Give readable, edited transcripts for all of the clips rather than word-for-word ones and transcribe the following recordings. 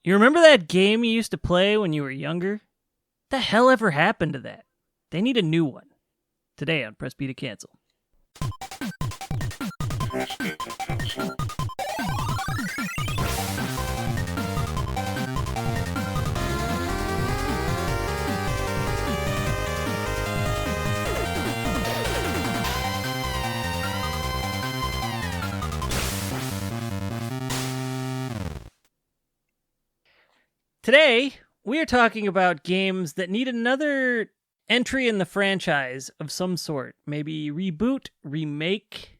You remember that game you used to play when you were younger? What the hell ever happened to that? They need a new one. Today on Press B to Cancel. Today, we are talking about games that need another entry in the franchise of some sort. Maybe reboot, remake,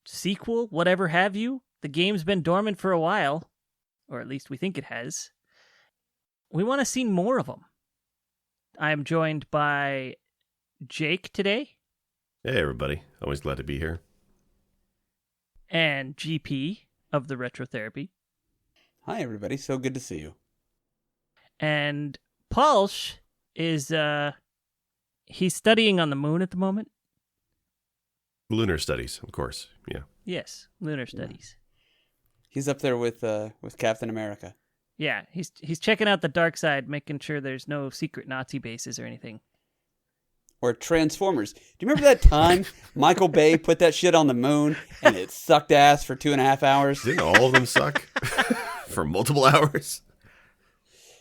sequel, whatever have you. The game's been dormant for a while, or at least we think it has. We want to see more of them. I'm joined by Jake today. Hey, everybody. Always glad to be here. And GP of the Retrotherapy. Hi, everybody. So good to see you. And Paulsh is, he's studying on the moon at the moment. Lunar studies, of course. Yeah. Yes, lunar studies. He's up there with Captain America. Yeah, he's checking out the dark side, making sure there's no secret Nazi bases or anything. Or Transformers. Do you remember that time Michael Bay put that shit on the moon and it sucked ass for 2.5 hours? Didn't all of them suck for multiple hours?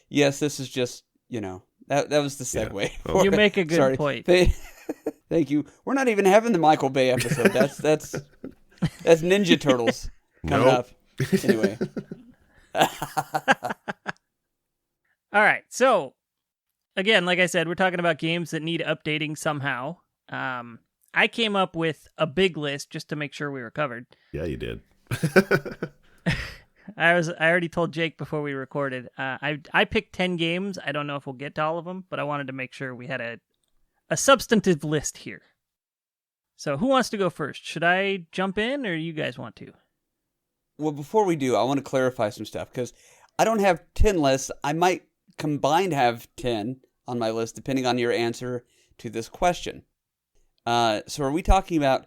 Yes, this is just, that was the segue. Yeah. You make a good point. Thank you. We're not even having the Michael Bay episode. That's Ninja Turtles coming up. Anyway. All right. So, again, like I said, we're talking about games that need updating somehow. I came up with a big list just to make sure we were covered. Yeah, you did. I already told Jake before we recorded. I picked 10 games. I don't know if we'll get to all of them, but I wanted to make sure we had a substantive list here. So who wants to go first? Should I jump in, or you guys want to? Well, before we do, I want to clarify some stuff, because I don't have 10 lists. I might combined have 10 on my list, depending on your answer to this question. So are we talking about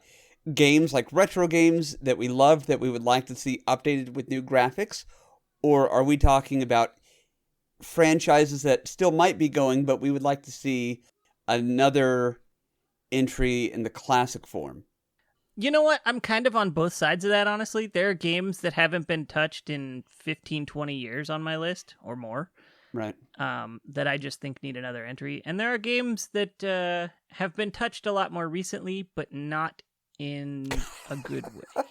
games like retro games that we love that we would like to see updated with new graphics? Or are we talking about franchises that still might be going, but we would like to see another entry in the classic form? You know what? I'm kind of on both sides of that, honestly. There are games that haven't been touched in 15, 20 years on my list, or more. Right. That I just think need another entry. And there are games that have been touched a lot more recently, but not in a good way.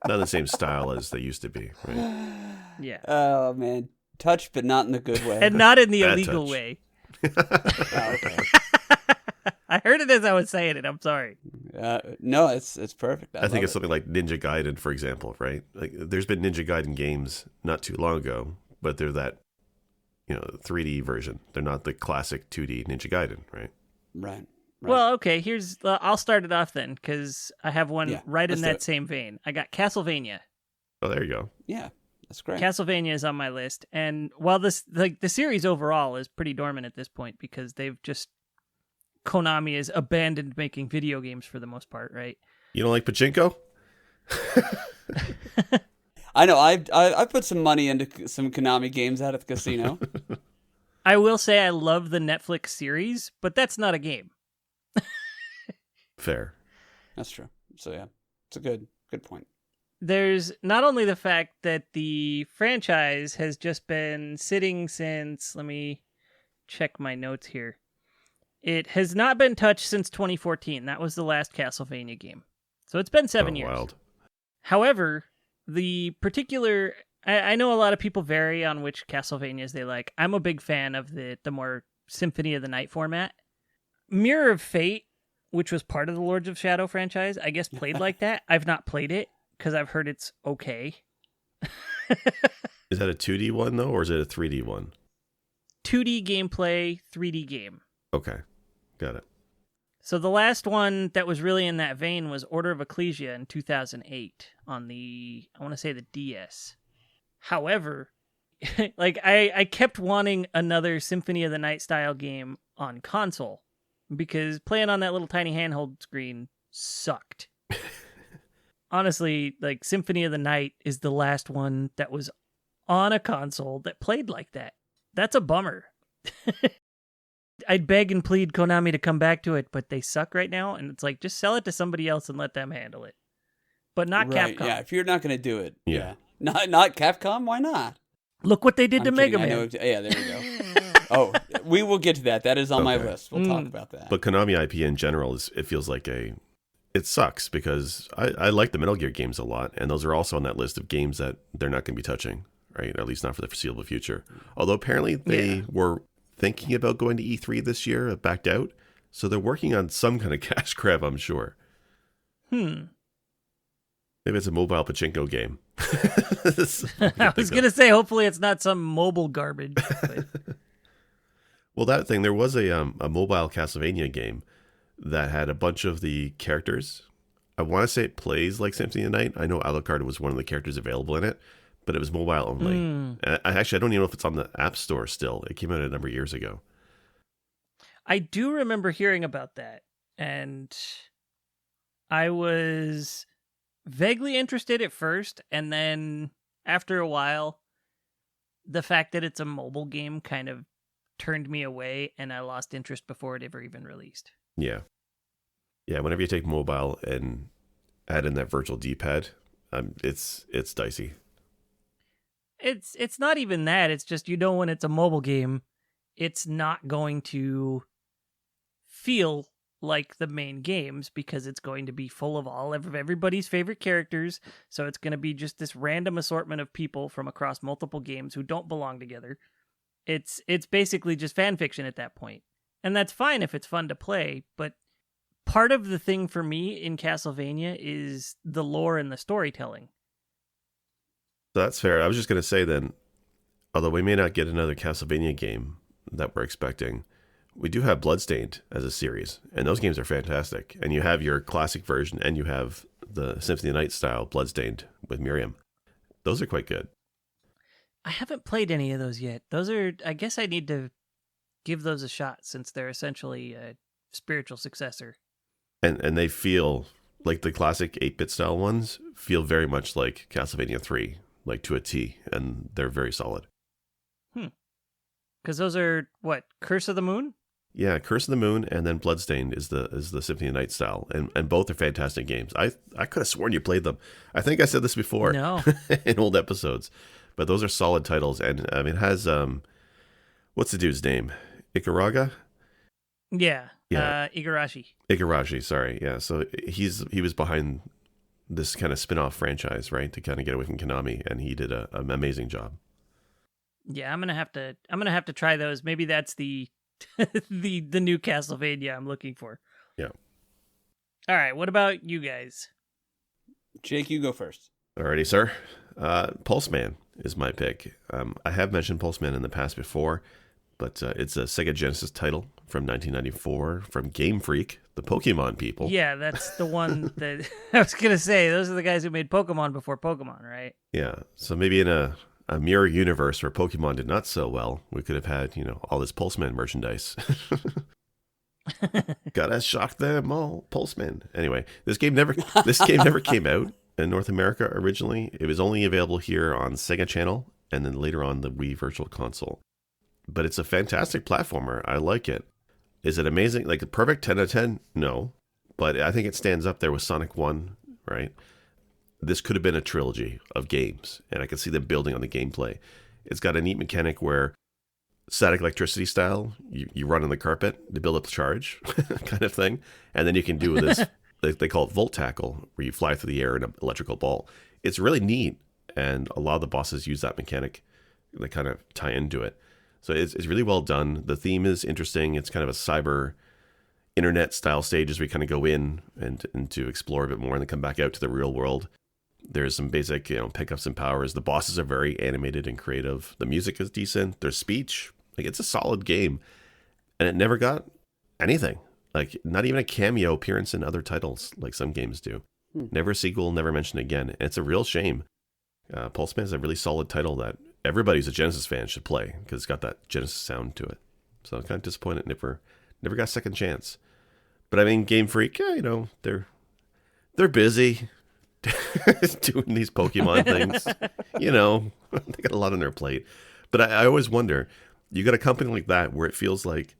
Not in the same style as they used to be, right? Yeah. Oh, man. Touched, but not in the good way. And not in the Bad illegal touch. way. Oh, okay. I heard it as I was saying it. I'm sorry. No, it's perfect. I think it's something like Ninja Gaiden, for example, right? Like, there's been Ninja Gaiden games not too long ago, but they're that 3D version. They're not the classic 2D Ninja Gaiden, right? Right. Well, okay, I'll start it off then, because I have one right in that same vein. I got Castlevania. Oh, there you go. Yeah, that's great. Castlevania is on my list, and while the series overall is pretty dormant at this point, because Konami has abandoned making video games for the most part, right? You don't like pachinko? I know. I put some money into some Konami games out at the casino. I will say I love the Netflix series, but that's not a game. Fair. That's true. So yeah, it's a good point. There's not only the fact that the franchise has just been sitting since, let me check my notes here. It has not been touched since 2014. That was the last Castlevania game. So it's been 7 years. Wild. However, the particular... I know a lot of people vary on which Castlevanias they like. I'm a big fan of the more Symphony of the Night format. Mirror of Fate, which was part of the Lords of Shadow franchise, I guess played like that. I've not played it, because I've heard it's okay. Is that a 2D one, though, or is it a 3D one? 2D gameplay, 3D game. Okay, got it. So the last one that was really in that vein was Order of Ecclesia in 2008 on I want to say the DS. However, I kept wanting another Symphony of the Night style game on console, because playing on that little tiny handheld screen sucked. Honestly, Symphony of the Night is the last one that was on a console that played like that. That's a bummer. I'd beg and plead Konami to come back to it, but they suck right now, and it's like, just sell it to somebody else and let them handle it. But not Right, Capcom. yeah, if you're not going to do it. Yeah. Not Capcom, why not? Look what they did to I'm Mega kidding, Man. yeah, there we go. Oh, we will get to that. That is on my Okay. list. We'll talk about that. But Konami IP in general, it feels like it sucks because I like the Metal Gear games a lot, and those are also on that list of games that they're not going to be touching, right? At least not for the foreseeable future. Although apparently they were thinking about going to E3 this year, backed out. So they're working on some kind of cash grab, I'm sure. Hmm. Maybe it's a mobile pachinko game. I was going to say, hopefully it's not some mobile garbage. But... Well, that thing, there was a mobile Castlevania game that had a bunch of the characters. I want to say it plays like Symphony of the Night. I know Alucard was one of the characters available in it, but it was mobile only. And I don't even know if it's on the App Store still. It came out a number of years ago. I do remember hearing about that, and I was vaguely interested at first, and then after a while, the fact that it's a mobile game kind of turned me away, and I lost interest before it ever even released. Yeah. Yeah, whenever you take mobile and add in that virtual D-pad, it's dicey. It's not even that. It's just, when it's a mobile game, it's not going to feel like the main games because it's going to be full of everybody's favorite characters. So it's going to be just this random assortment of people from across multiple games who don't belong together. It's basically just fan fiction at that point. And that's fine if it's fun to play, but part of the thing for me in Castlevania is the lore and the storytelling. So that's fair. I was just going to say then, although we may not get another Castlevania game that we're expecting, we do have Bloodstained as a series, and those games are fantastic. And you have your classic version, and you have the Symphony of the Night style Bloodstained with Miriam. Those are quite good. I haven't played any of those yet. I guess I need to give those a shot since they're essentially a spiritual successor. And they feel like the classic 8-bit style ones feel very much like Castlevania 3, like to a T, and they're very solid. Because those are, what, Curse of the Moon? Yeah, Curse of the Moon and then Bloodstained is the Symphony of the Night style, and both are fantastic games. I could have sworn you played them. I think I said this before No. in old episodes, but those are solid titles. And I mean, it has what's the dude's name? Ikaraga? Yeah. Yeah. Igarashi. Sorry. Yeah. So he was behind this kind of spin-off franchise, right? To kind of get away from Konami, and he did an amazing job. Yeah, I'm gonna have to try those. Maybe that's the the new Castlevania I'm looking for. Yeah. All right. What about you guys? Jake, you go first. Alrighty, sir. Pulseman is my pick. I have mentioned Pulseman in the past before, but it's a Sega Genesis title from 1994 from Game Freak, the Pokemon people. Yeah, that's the one that I was gonna say. Those are the guys who made Pokemon before Pokemon, right? Yeah. So maybe in a mirror universe where Pokemon did not sell well, we could have had, all this Pulseman merchandise. Gotta shock them all, Pulseman. Anyway, this game never came out in North America originally. It was only available here on Sega Channel and then later on the Wii Virtual Console. But it's a fantastic platformer. I like it. Is it amazing? Like a perfect 10 out of 10? No. But I think it stands up there with Sonic 1, right? This could have been a trilogy of games, and I can see them building on the gameplay. It's got a neat mechanic where static electricity style, you run on the carpet to build up the charge kind of thing. And then you can do this, they call it volt tackle, where you fly through the air in an electrical ball. It's really neat, and a lot of the bosses use that mechanic. They kind of tie into it. So it's really well done. The theme is interesting. It's kind of a cyber internet style stage as we kind of go in and to explore a bit more and then come back out to the real world. There's some basic, pickups and powers. The bosses are very animated and creative. The music is decent. There's speech. Like, it's a solid game. And it never got anything. Like, not even a cameo appearance in other titles like some games do. Never a sequel, never mentioned again. And it's a real shame. Pulseman is a really solid title that everybody who's a Genesis fan should play because it's got that Genesis sound to it. So I'm kind of disappointed it never got a second chance. But I mean, Game Freak, they're busy. doing these Pokemon things. You know, they got a lot on their plate. But I always wonder, you got a company like that where it feels like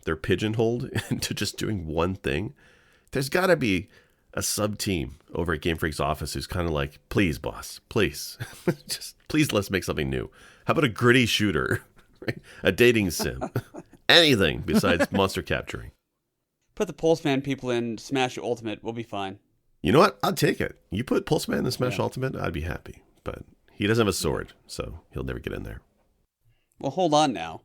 they're pigeonholed into just doing one thing. There's got to be a sub-team over at Game Freak's office who's kind of like, please, boss, please. Just please, let's make something new. How about a gritty shooter? Right? A dating sim? Anything besides monster capturing. Put the Pulseman people in Smash Ultimate, we'll be fine. You know what? I'd take it. You put Pulseman in Smash Ultimate, I'd be happy. But he doesn't have a sword, so he'll never get in there. Well, hold on now.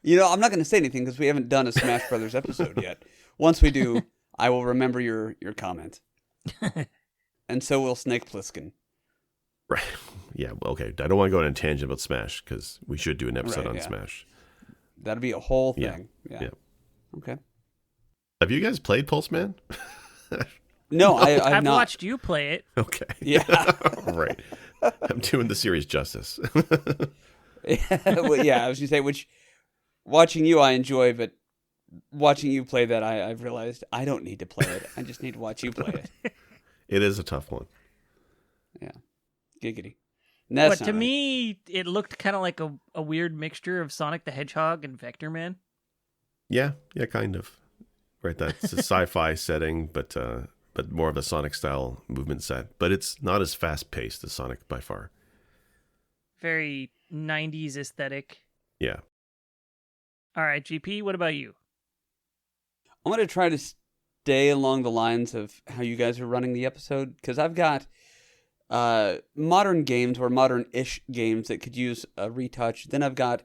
You know, I'm not going to say anything because we haven't done a Smash Brothers episode yet. Once we do, I will remember your comment. And so will Snake Plissken. Right. Yeah, well, okay. I don't want to go on a tangent about Smash because we should do an episode on Smash. That'd be a whole thing. Yeah. Okay. Have you guys played Pulseman? No, I've not. Watched you play it. Okay. Yeah. Right. I'm doing the series justice. Well, yeah, I was going to say, which watching you I enjoy, but watching you play that, I've realized I don't need to play it. I just need to watch you play it. It is a tough one. Yeah. Giggity. But to me, it looked kind of like a weird mixture of Sonic the Hedgehog and Vector Man. Yeah, kind of. Right, that's a sci-fi setting, but more of a Sonic style movement set. But it's not as fast paced as Sonic by far. Very 90s aesthetic. Yeah. All right, GP, what about you? I'm going to try to stay along the lines of how you guys are running the episode, because I've got modern games or modern-ish games that could use a retouch. Then I've got,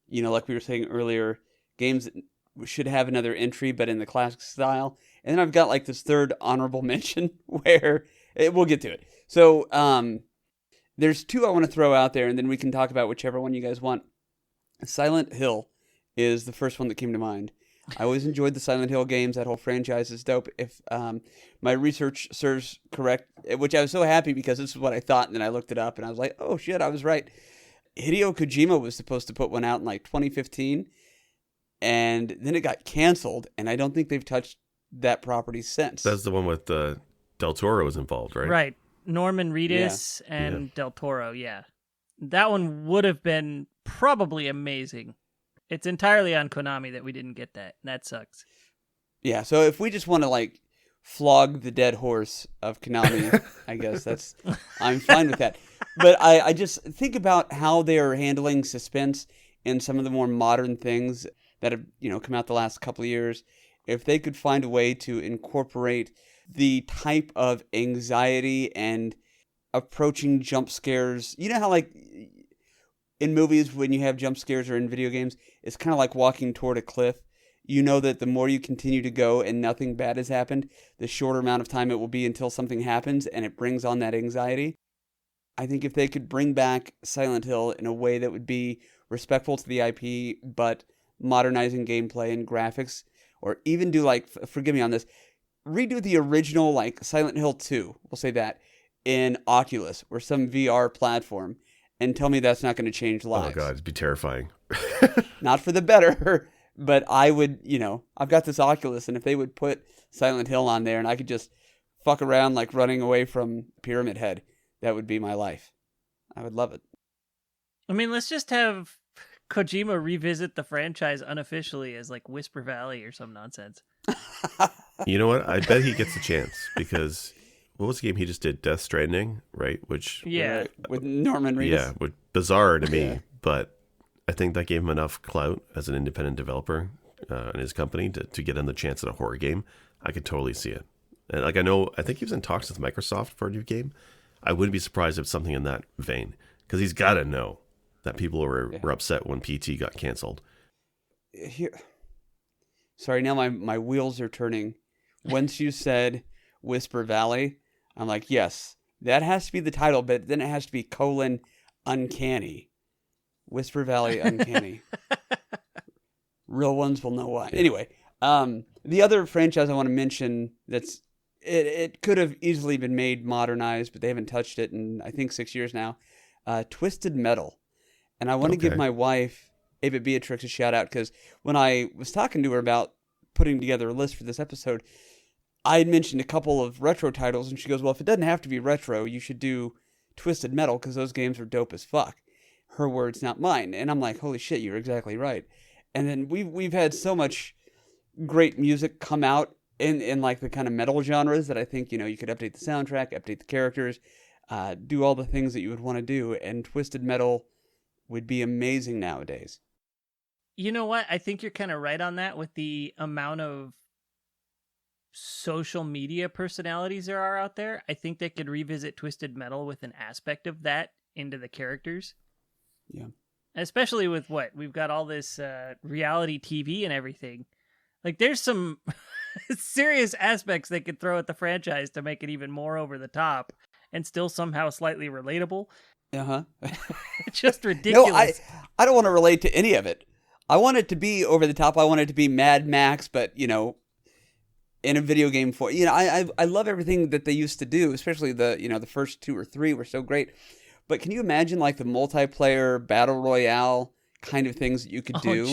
you know, like we were saying earlier, games that should have another entry, but in the classic style. And then I've got like this third honorable mention where we'll get to it. So there's two I want to throw out there, and then we can talk about whichever one you guys want. Silent Hill is the first one that came to mind. I always enjoyed the Silent Hill games. That whole franchise is dope. If my research serves correct, which I was so happy because this is what I thought, and then I looked it up, and I was like, oh shit, I was right. Hideo Kojima was supposed to put one out in like 2015, and then it got canceled, and I don't think they've touched that property since. That's the one with Del Toro was involved, right? Right. Norman Reedus and Del Toro, yeah. That one would have been probably amazing. It's entirely on Konami that we didn't get that. That sucks. Yeah, so if we just want to like flog the dead horse of Konami, I guess I'm fine with that. But I just think about how they are handling suspense in some of the more modern things that have, you know, come out the last couple of years. If they could find a way to incorporate the type of anxiety and approaching jump scares, you know how like in movies when you have jump scares or in video games, it's kind of like walking toward a cliff. You know that the more you continue to go and nothing bad has happened, the shorter amount of time it will be until something happens, and it brings on that anxiety. I think if they could bring back Silent Hill in a way that would be respectful to the IP, but modernizing gameplay and graphics, or even do like, forgive me on this, redo the original like Silent Hill 2, we'll say that, in Oculus or some VR platform, and tell me that's not going to change lives. Oh god, it'd be terrifying. Not for the better, but I would, you know, I've got this Oculus, and if they would put Silent Hill on there and I could just fuck around like running away from Pyramid Head, that would be my life. I would love it. I mean, let's just have Kojima revisit the franchise unofficially as like Whisper Valley or some nonsense. You know what? I bet he gets a chance because what was the game he just did? Death Stranding, right? Which with Norman Reedus. Yeah, which bizarre to me, but I think that gave him enough clout as an independent developer in his company to get him the chance at a horror game. I could totally see it. And like I think he was in talks with Microsoft for a new game. I wouldn't be surprised if it's something in that vein because he's got to know that people were upset when PT got canceled. Sorry, now my wheels are turning. Once you said Whisper Valley, I'm like, yes, that has to be the title, but then it has to be : Uncanny. Whisper Valley Uncanny. Real ones will know why. Anyway, the other franchise I want to mention that's it could have easily been made modernized, but they haven't touched it in I think 6 years now. Twisted Metal. And I want to give my wife, Ava Beatrix, a shout out because when I was talking to her about putting together a list for this episode, I had mentioned a couple of retro titles, and she goes, well, if it doesn't have to be retro, you should do Twisted Metal, because those games are dope as fuck. Her words, not mine. And I'm like, holy shit, you're exactly right. And then we've had so much great music come out in like the kind of metal genres that I think, you could update the soundtrack, update the characters, do all the things that you would want to do, and Twisted Metal would be amazing nowadays. You know what? I think you're kind of right on that with the amount of social media personalities there are out there. I think they could revisit Twisted Metal with an aspect of that into the characters. Yeah. Especially with what? We've got all this reality TV and everything. Like, there's some serious aspects they could throw at the franchise to make it even more over the top and still somehow slightly relatable. Uh-huh. It's just ridiculous. No, I don't want to relate to any of it. I want it to be over the top. I want it to be Mad Max, but, in a video game form. I love everything that they used to do, especially the first 2 or 3 were so great. But can you imagine like the multiplayer battle royale kind of things that you could do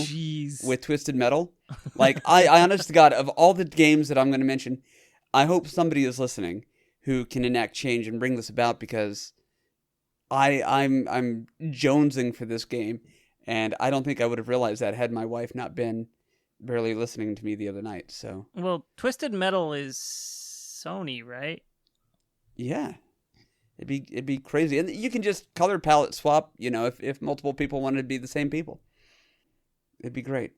with Twisted Metal? Like, I honest to God, of all the games that I'm going to mention, I hope somebody is listening who can enact change and bring this about, because I'm jonesing for this game, and I don't think I would have realized that had my wife not been barely listening to me the other night. So, well, Twisted Metal is Sony, right? Yeah. It'd be crazy. And you can just color palette swap, if multiple people wanted to be the same people. It'd be great.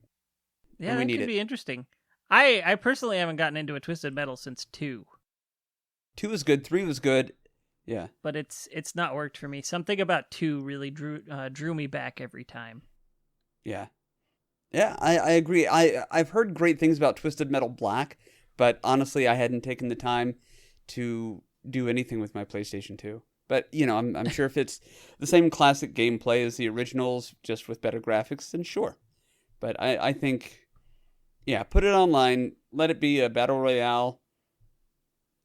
Yeah, that could be interesting. I personally haven't gotten into a Twisted Metal since 2. 2 was good, 3 was good. Yeah. But it's not worked for me. Something about 2 really drew me back every time. Yeah. Yeah, I agree. I've heard great things about Twisted Metal Black, but honestly, I hadn't taken the time to do anything with my PlayStation 2. But, I'm sure if it's the same classic gameplay as the originals, just with better graphics, then sure. But I think, yeah, put it online, let it be a battle royale.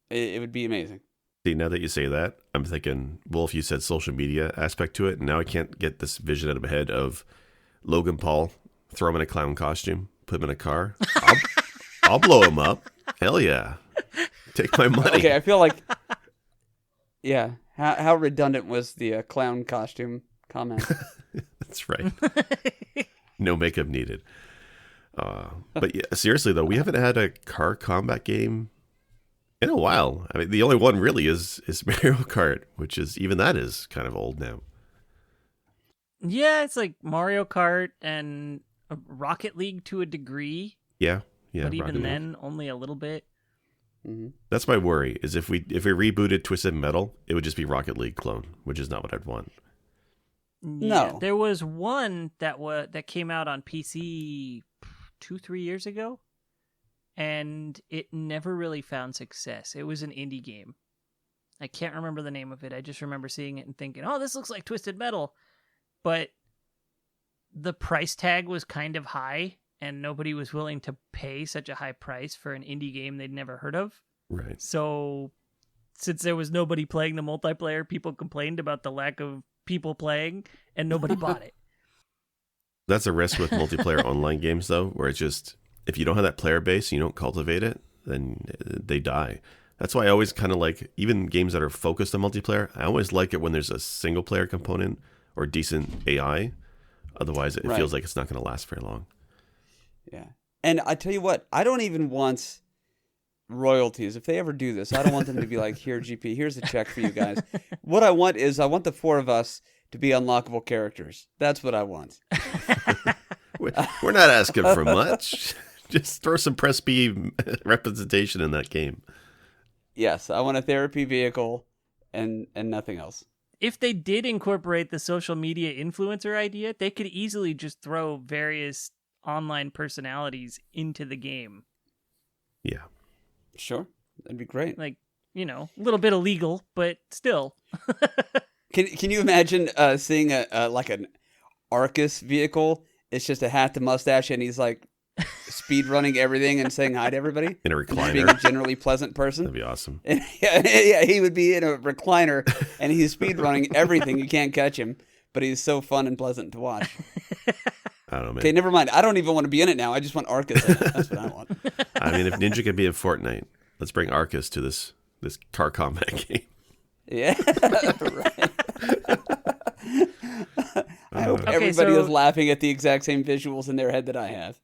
It would be amazing. See, now that you say that, I'm thinking, well, if you said social media aspect to it, now I can't get this vision out of my head of Logan Paul, throw him in a clown costume, put him in a car. I'll blow him up. Hell yeah. Take my money. Okay, I feel like, yeah. How redundant was the clown costume comment? That's right. No makeup needed. But yeah, seriously though, we haven't had a car combat game in a while. I mean, the only one really is Mario Kart, which is, even that is kind of old now. Yeah, it's like Mario Kart and Rocket League to a degree. Yeah. But even then, only a little bit. Mm-hmm. That's my worry, is if we rebooted Twisted Metal, it would just be Rocket League clone, which is not what I'd want. Yeah, No. there was one that came out on PC 2-3 years ago, and it never really found success. It was an indie game. I can't remember the name of it. I just remember seeing it and thinking, oh, this looks like Twisted Metal. But the price tag was kind of high, and nobody was willing to pay such a high price for an indie game they'd never heard of. Right. So, since there was nobody playing the multiplayer, people complained about the lack of people playing, and nobody bought it. That's a risk with multiplayer online games, though, where it's just, if you don't have that player base and you don't cultivate it, then they die. That's why I always kind of like, even games that are focused on multiplayer, I always like it when there's a single player component or decent AI. Otherwise, it feels like it's not going to last very long. Yeah. And I tell you what, I don't even want royalties. If they ever do this, I don't want them to be like, here, GP, here's a check for you guys. What I want is, I want the 4 of us to be unlockable characters. That's what I want. We're not asking for much. Just throw some press B representation in that game. Yes, I want a therapy vehicle and nothing else. If they did incorporate the social media influencer idea, they could easily just throw various online personalities into the game. Yeah. Sure. That'd be great. Like, a little bit illegal, but still. Can you imagine seeing like an Arcus vehicle? It's just a hat, the mustache, and he's like speed running everything and saying hi to everybody. In a recliner. Being a generally pleasant person. That'd be awesome. And, yeah, he would be in a recliner and he's speed running everything. You can't catch him, but he's so fun and pleasant to watch. I don't know, man. Okay, never mind. I don't even want to be in it now. I just want Arcus in it. That's what I want. I mean, if Ninja could be in Fortnite, Let's bring Arcus to this car combat game. Yeah, right. I hope everybody is laughing at the exact same visuals in their head that I have.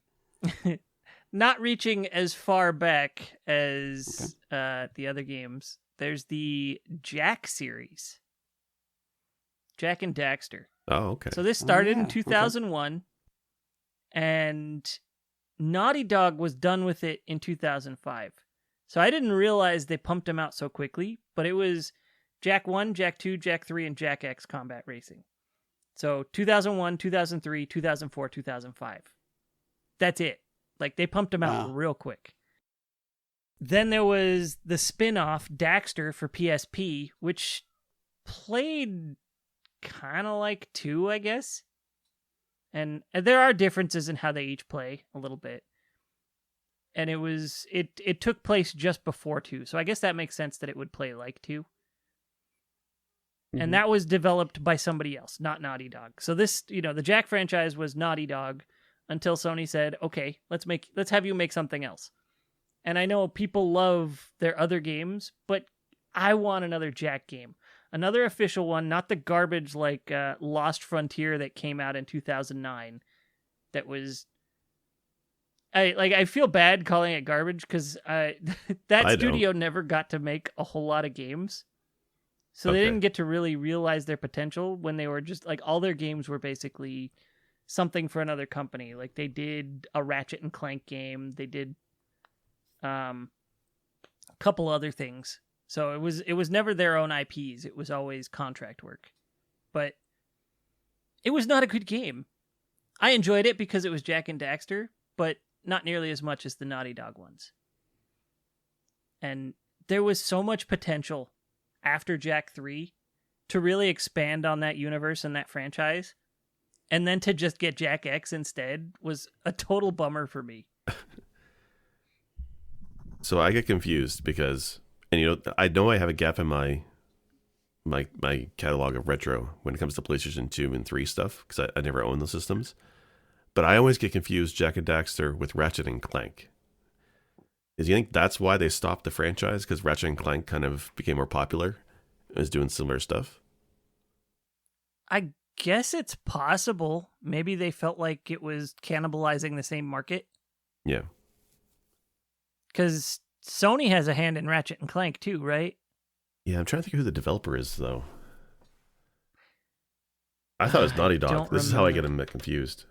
Not reaching as far back as the other games, there's the Jak series. Jak and Daxter. Oh, okay. So this started in 2001, and Naughty Dog was done with it in 2005. So I didn't realize they pumped them out so quickly, but it was Jak 1, Jak 2, Jak 3, and Jak X Combat Racing. So 2001, 2003, 2004, 2005. That's it. Like, they pumped them out real quick. Then there was the spin-off Daxter for PSP, which played kind of like 2, I guess. And there are differences in how they each play a little bit. And it took place just before 2, so I guess that makes sense that it would play like 2. Mm-hmm. And that was developed by somebody else, not Naughty Dog. So this, the Jak franchise was Naughty Dog until Sony said, okay, let's have you make something else. And I know people love their other games, but I want another Jak game. Another official one, not the garbage like Lost Frontier that came out in 2009. That was... I feel bad calling it garbage because that studio never got to make a whole lot of games. So they didn't get to really realize their potential when they were just like all their games were basically something for another company. Like they did a Ratchet and Clank game. They did a couple other things. So it was never their own IPs. It was always contract work. But it was not a good game. I enjoyed it because it was Jak and Daxter, but not nearly as much as the Naughty Dog ones. And there was so much potential after Jak 3 to really expand on that universe and that franchise. And then to just get Jak X instead was a total bummer for me. So I get confused because, and I know I have a gap in my catalog of retro when it comes to PlayStation 2 and 3 stuff because I never owned the systems. But I always get confused Jak and Daxter with Ratchet and Clank. Do you think that's why they stopped the franchise? Because Ratchet and Clank kind of became more popular and was doing similar stuff? I guess it's possible. Maybe they felt like it was cannibalizing the same market. Yeah. Because Sony has a hand in Ratchet and Clank too, right? Yeah, I'm trying to think who the developer is, though. I thought it was Naughty Dog. This is how I get them confused.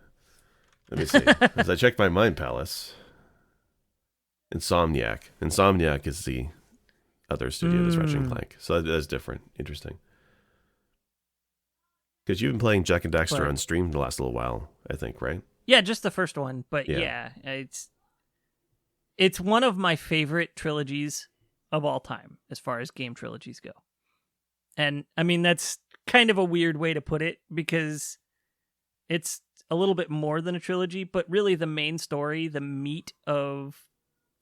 Let me see. As I check my Mind Palace, Insomniac. Insomniac is the other studio that's Ratchet and Clank. So that's different. Interesting. Because you've been playing Jak and Daxter on stream the last little while, I think, right? Yeah, just the first one. But yeah it's one of my favorite trilogies of all time as far as game trilogies go. And I mean, that's kind of a weird way to put it because it's a little bit more than a trilogy, but really the main story, the meat of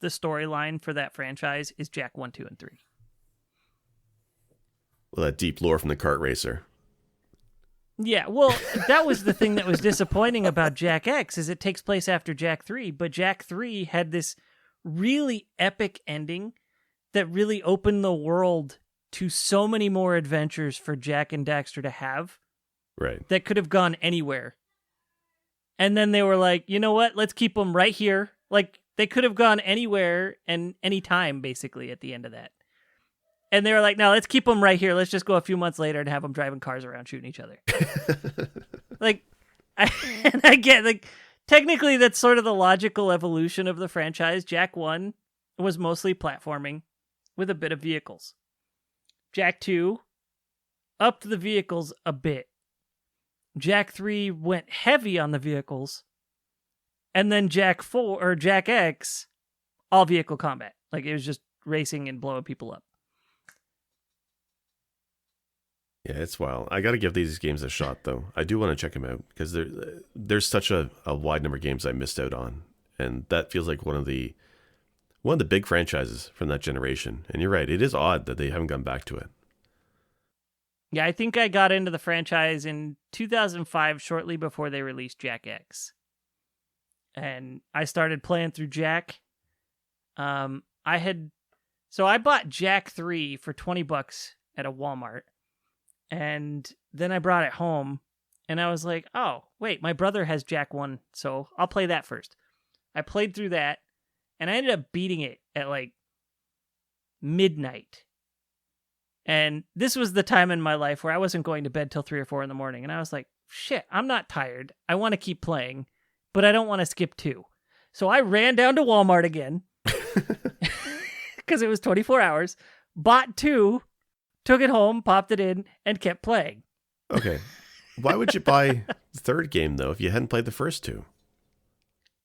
the storyline for that franchise is Jak 1, 2, and 3. Well, that deep lore from the kart racer. Yeah, well, that was the thing that was disappointing about Jak X is it takes place after Jak 3, but Jak 3 had this really epic ending that really opened the world to so many more adventures for Jak and Daxter to have. Right. That could have gone anywhere. And then they were like, you know what? Let's keep them right here. Like, they could have gone anywhere and anytime, basically, at the end of that. And they were like, no, let's keep them right here. Let's just go a few months later and have them driving cars around shooting each other. I get, like, technically that's sort of the logical evolution of the franchise. Jak 1 was mostly platforming with a bit of vehicles. Jak 2 upped the vehicles a bit. Jak 3 went heavy on the vehicles, and then Jak X, all vehicle combat. Like, it was just racing and blowing people up. Yeah, it's wild. I got to give these games a shot, though. I do want to check them out because there's such a wide number of games I missed out on, and that feels like one of the big franchises from that generation. And you're right, it is odd that they haven't gone back to it. Yeah, I think I got into the franchise in 2005, shortly before they released Jak X. And I started playing through Jak. I had So I bought Jak 3 for $20 at a Walmart. And then I brought it home. And I was like, oh, wait, my brother has Jak 1. So I'll play that first. I played through that. And I ended up beating it at like midnight. And this was the time in my life where I wasn't going to bed till 3 or 4 in the morning. And I was like, shit, I'm not tired. I want to keep playing, but I don't want to skip 2. So I ran down to Walmart again because it was 24 hours, bought 2, took it home, popped it in, and kept playing. Okay. Why would you buy the third game, though, if you hadn't played the first 2?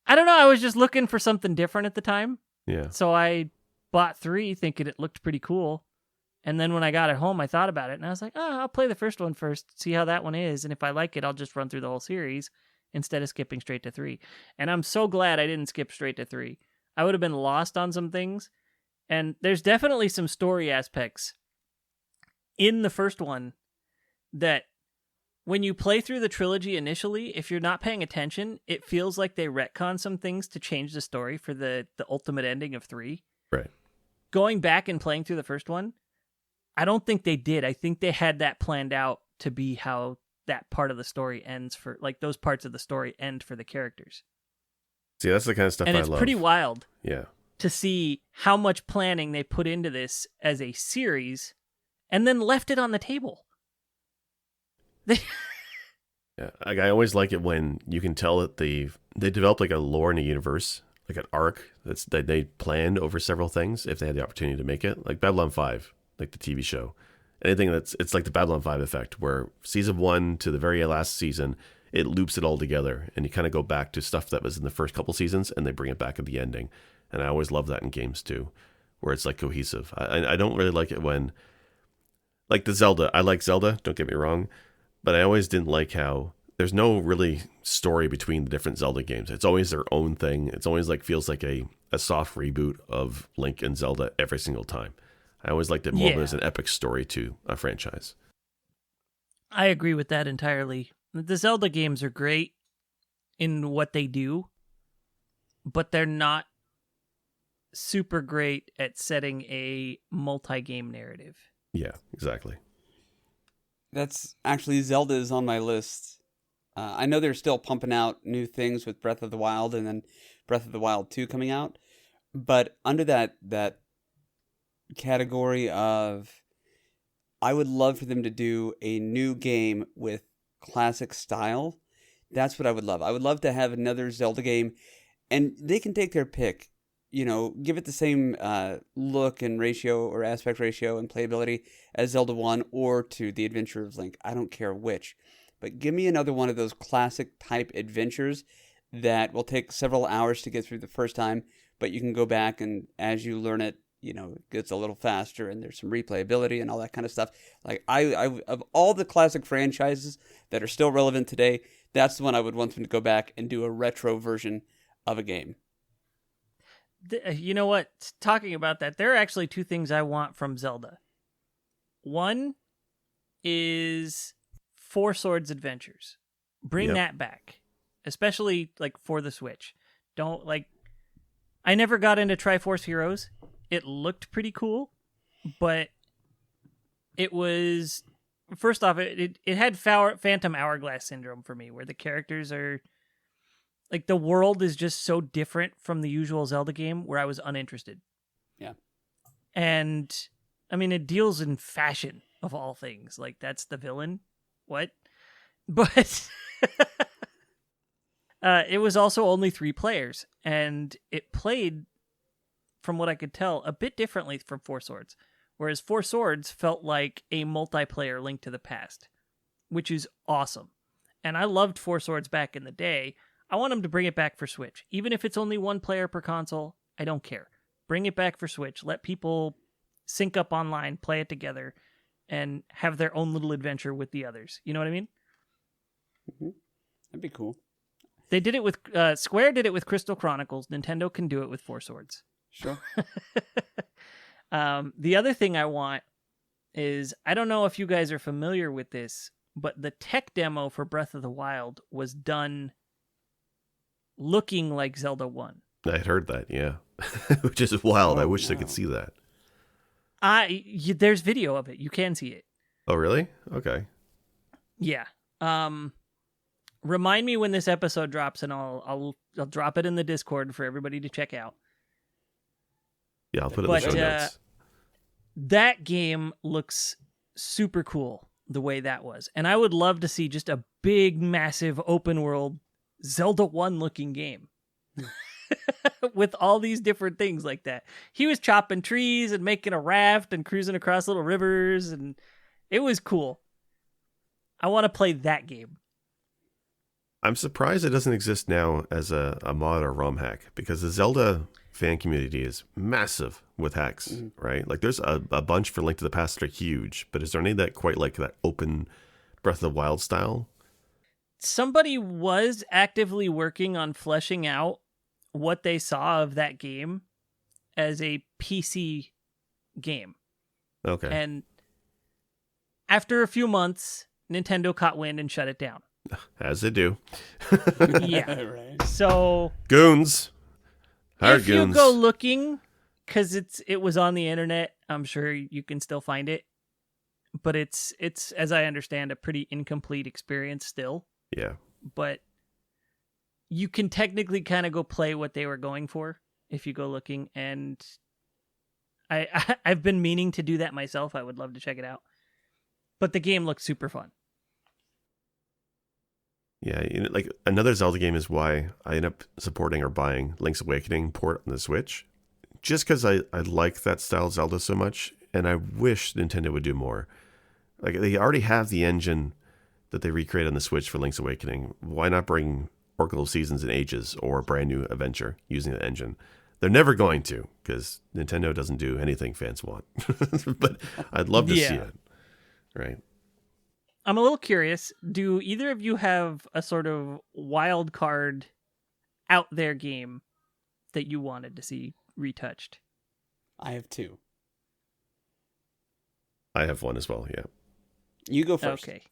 I don't know. I was just looking for something different at the time. Yeah. So I bought 3 thinking it looked pretty cool. And then when I got it home, I thought about it, and I was like, oh, I'll play the first one first, see how that one is, and if I like it, I'll just run through the whole series instead of skipping straight to 3. And I'm so glad I didn't skip straight to 3. I would have been lost on some things, and there's definitely some story aspects in the first one that when you play through the trilogy initially, if you're not paying attention, it feels like they retcon some things to change the story for the ultimate ending of 3. Right. Going back and playing through the first one, I don't think they did. I think they had that planned out to be how that part of the story ends for, like, those parts of the story end for the characters. See, that's the kind of stuff I and love. it's pretty wild Yeah. to see how much planning they put into this as a series and then left it on the table. Yeah. I always like it when you can tell that they developed like a lore in a universe, like an arc that they planned over several things if they had the opportunity to make it, like Babylon 5. Like the TV show, anything it's like the Babylon 5 effect, where season 1 to the very last season, it loops it all together, and you kind of go back to stuff that was in the first couple seasons, and they bring it back at the ending. And I always love that in games too, where it's like cohesive. I don't really like it when, like the Zelda. I like Zelda, don't get me wrong, but I always didn't like how there's no really story between the different Zelda games. It's always their own thing. It's always like feels like a soft reboot of Link and Zelda every single time. I always liked it more as an epic story to a franchise. I agree with that entirely. The Zelda games are great in what they do, but they're not super great at setting a multi-game narrative. Yeah, exactly. That's actually, Zelda is on my list. I know they're still pumping out new things with Breath of the Wild and then Breath of the Wild 2 coming out. But under that category of, I would love for them to do a new game with classic style. That's what I would love. I would love to have another Zelda game, and they can take their pick. You know, give it the same look and ratio or aspect ratio and playability as Zelda 1 or to The Adventure of Link. I don't care which. But give me another one of those classic type adventures that will take several hours to get through the first time, but you can go back and as you learn it, you know, it gets a little faster and there's some replayability and all that kind of stuff. Like, I of all the classic franchises that are still relevant today, that's the one I would want them to go back and do a retro version of a game. You know what? Talking about that, there are actually 2 things I want from Zelda. One is 4 Swords Adventures. Bring that back, especially like for the Switch. Don't like. I never got into Triforce Heroes. It looked pretty cool, but it was, first off, it had Phantom Hourglass syndrome for me, where the characters are, like, the world is just so different from the usual Zelda game where I was uninterested. Yeah. And, I mean, it deals in fashion, of all things. Like, that's the villain. What? But it was also only 3 players, and it played, from what I could tell, a bit differently from 4 Swords. Whereas 4 Swords felt like a multiplayer Link to the Past, which is awesome. And I loved 4 Swords back in the day. I want them to bring it back for Switch. Even if it's only 1 player per console, I don't care. Bring it back for Switch. Let people sync up online, play it together, and have their own little adventure with the others. You know what I mean? Mm-hmm. That'd be cool. They did it with Square did it with Crystal Chronicles. Nintendo can do it with 4 Swords. Sure. The other thing I want is, I don't know if you guys are familiar with this, but the tech demo for Breath of the Wild was done looking like Zelda 1. I had heard that, yeah. Which is wild. Oh, I wish they wow. could see that. There's video of it. You can see it. Oh, really? Okay. Yeah. Remind me when this episode drops, and I'll drop it in the Discord for everybody to check out. Yeah, I'll put it in the show notes. That game looks super cool the way that was, and I would love to see just a big, massive open world Zelda 1 looking game with all these different things like that. He was chopping trees and making a raft and cruising across little rivers, and it was cool. I want to play that game. I'm surprised it doesn't exist now as a mod or ROM hack, because the Zelda fan community is massive with hacks, right? Like there's a bunch for Link to the Past that are huge, but is there any that quite like that open Breath of the Wild style? Somebody was actively working on fleshing out what they saw of that game as a PC game. Okay. And after a few months, Nintendo caught wind and shut it down. As they do. Yeah. Right. So Goons. Hired if goons. you go looking, because it was on the internet, I'm sure you can still find it. But it's as I understand, a pretty incomplete experience still. Yeah. But you can technically kind of go play what they were going for if you go looking. And I've been meaning to do that myself. I would love to check it out. But the game looks super fun. Yeah, like another Zelda game is why I end up supporting or buying Link's Awakening port on the Switch. Just because I like that style of Zelda so much, and I wish Nintendo would do more. Like, they already have the engine that they recreated on the Switch for Link's Awakening. Why not bring Oracle of Seasons and Ages or a brand new adventure using the engine? They're never going to, because Nintendo doesn't do anything fans want. But I'd love to see it. Right. I'm a little curious. Do either of you have a sort of wild card out there game that you wanted to see retouched? I have two. I have one as well, yeah. You go first. Okay.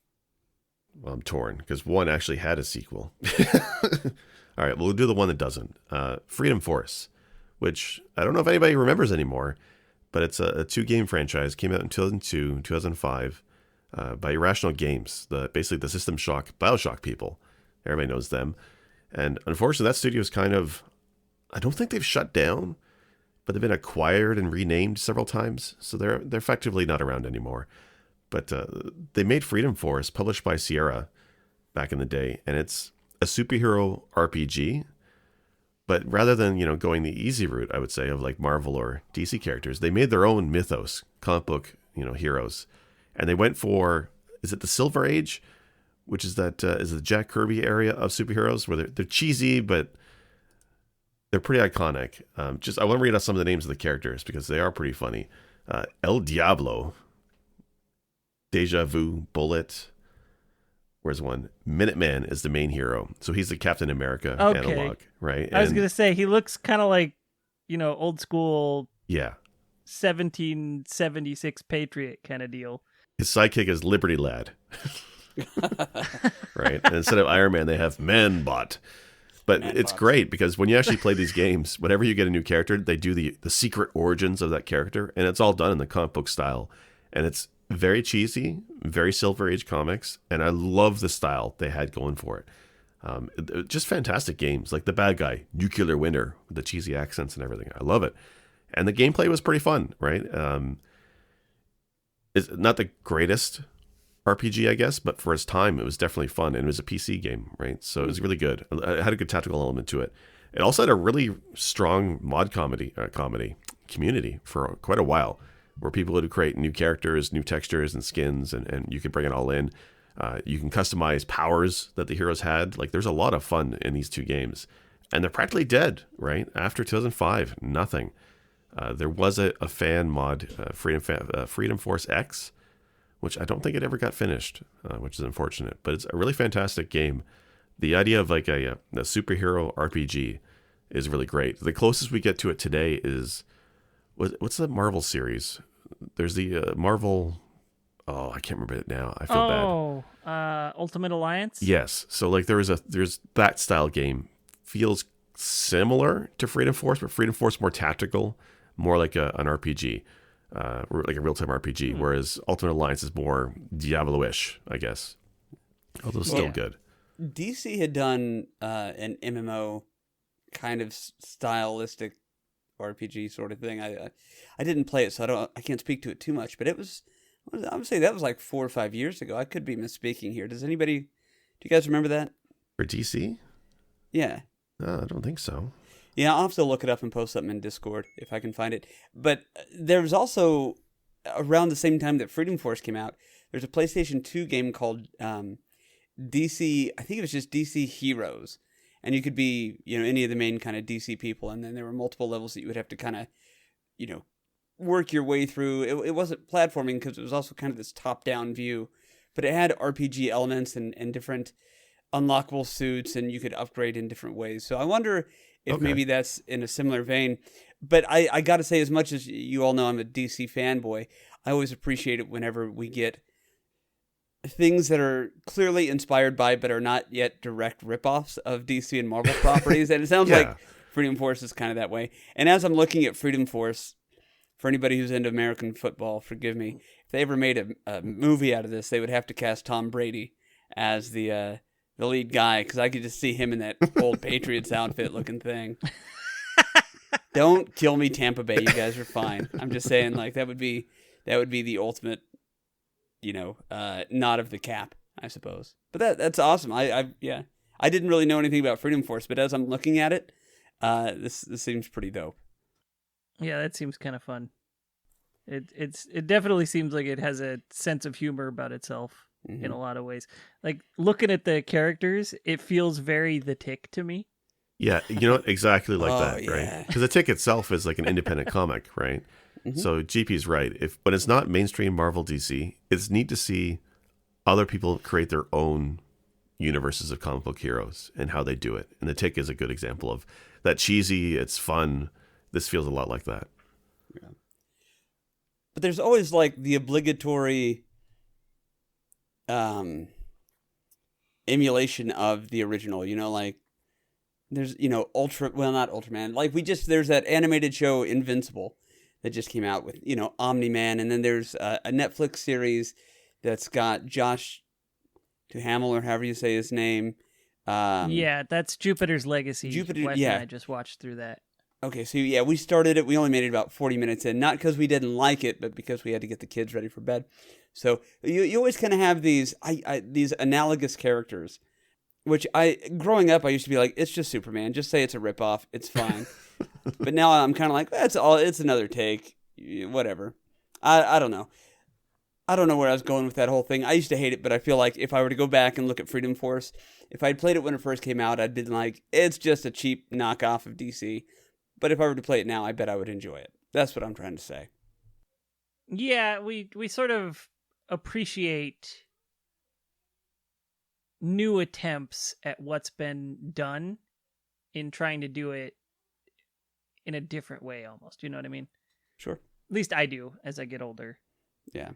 Well, I'm torn, because one actually had a sequel. All right, we'll do the one that doesn't. Freedom Force, which I don't know if anybody remembers anymore, but it's a 2-game franchise. Came out in 2002, 2005. By Irrational Games, basically the System Shock, BioShock people. Everybody knows them. And unfortunately, that studio is kind of, I don't think they've shut down, but they've been acquired and renamed several times. So they're effectively not around anymore. But they made Freedom Force, published by Sierra back in the day. And it's a superhero RPG. But rather than, going the easy route, I would say, of like Marvel or DC characters, they made their own mythos, comic book, heroes. And they went for, is it the Silver Age, which is is the Jack Kirby area of superheroes, where they're cheesy, but they're pretty iconic. I want to read out some of the names of the characters because they are pretty funny. El Diablo, Deja Vu, Bullet. Where's one? Minuteman is the main hero. So he's the Captain America analog, right? I was going to say, he looks kind of like, old school 1776 Patriot kind of deal. His sidekick is Liberty Lad. Right? And instead of Iron Man, they have Man-Bot. But it's great because when you actually play these games, whenever you get a new character, they do the secret origins of that character. And it's all done in the comic book style. And it's very cheesy, very Silver Age comics. And I love the style they had going for it. Just fantastic games. Like the bad guy, Nuclear Winter, with the cheesy accents and everything. I love it. And the gameplay was pretty fun, right? It's not the greatest RPG, I guess, but for its time, it was definitely fun. And it was a PC game, right? So it was really good. It had a good tactical element to it. It also had a really strong mod comedy community for quite a while, where people would create new characters, new textures and skins, and you could bring it all in. You can customize powers that the heroes had. Like, there's a lot of fun in these 2 games. And they're practically dead, right? After 2005, nothing. There was a fan mod, Freedom Force X, which I don't think it ever got finished, which is unfortunate. But it's a really fantastic game. The idea of like a superhero RPG is really great. The closest we get to it today is, what's the Marvel series? There's the Marvel, I can't remember it now. I feel bad. Ultimate Alliance? Yes. So like there's that style game. Feels similar to Freedom Force, but Freedom Force more tactical, more like an RPG. like a real-time RPG, whereas Ultimate Alliance is more Diablo-ish, I guess. Although still good. DC had done an MMO kind of stylistic RPG sort of thing. I didn't play it, so I can't speak to it too much. But it was, I would say that was like 4 or 5 years ago. I could be misspeaking here. Do you guys remember that? For DC? Yeah. No, I don't think so. Yeah, I'll have to look it up and post something in Discord if I can find it. But there was also, around the same time that Freedom Force came out, there's a PlayStation 2 game called DC, I think it was just DC Heroes. And you could be, any of the main kind of DC people. And then there were multiple levels that you would have to kind of, work your way through. It wasn't platforming because it was also kind of this top-down view. But it had RPG elements and different unlockable suits, and you could upgrade in different ways. So I wonder if maybe that's in a similar vein. But I got to say, as much as you all know I'm a DC fanboy, I always appreciate it whenever we get things that are clearly inspired by but are not yet direct ripoffs of DC and Marvel properties. And it sounds like Freedom Force is kind of that way. And as I'm looking at Freedom Force, for anybody who's into American football, forgive me, if they ever made a movie out of this, they would have to cast Tom Brady as the lead guy, because I could just see him in that old Patriots outfit looking thing. Don't kill me, Tampa Bay. You guys are fine. I'm just saying, like, that would be the ultimate, nod of the cap, I suppose. But that's awesome. I didn't really know anything about Freedom Force, but as I'm looking at it, this seems pretty dope. Yeah, that seems kind of fun. It definitely seems like it has a sense of humor about itself in a lot of ways. Like, looking at the characters, it feels very The Tick to me. Yeah, exactly like that, right? Because The Tick itself is like an independent comic, right? So GP's right. But it's not mainstream Marvel DC. It's neat to see other people create their own universes of comic book heroes and how they do it. And The Tick is a good example of that. Cheesy, it's fun. This feels a lot like that. Yeah. But there's always like the obligatory emulation of the original, like there's, not Ultraman. Like there's that animated show Invincible that just came out with, Omni-Man. And then there's a Netflix series that's got Josh Duhamel, or however you say his name. That's Jupiter's Legacy. Wes and I just watched through that. Okay, so we started it. We only made it about 40 minutes in, not because we didn't like it, but because we had to get the kids ready for bed. So you always kind of have these these analogous characters, which growing up I used to be like, it's just Superman. Just say it's a ripoff. It's fine. But now I'm kind of like, that's all. It's another take. Whatever. I don't know. I don't know where I was going with that whole thing. I used to hate it, but I feel like if I were to go back and look at Freedom Force, if I'd played it when it first came out, I'd been like, it's just a cheap knockoff of DC. But if I were to play it now, I bet I would enjoy it. That's what I'm trying to say. Yeah, we sort of appreciate new attempts at what's been done in trying to do it in a different way almost. You know what I mean? Sure. At least I do as I get older. Yeah.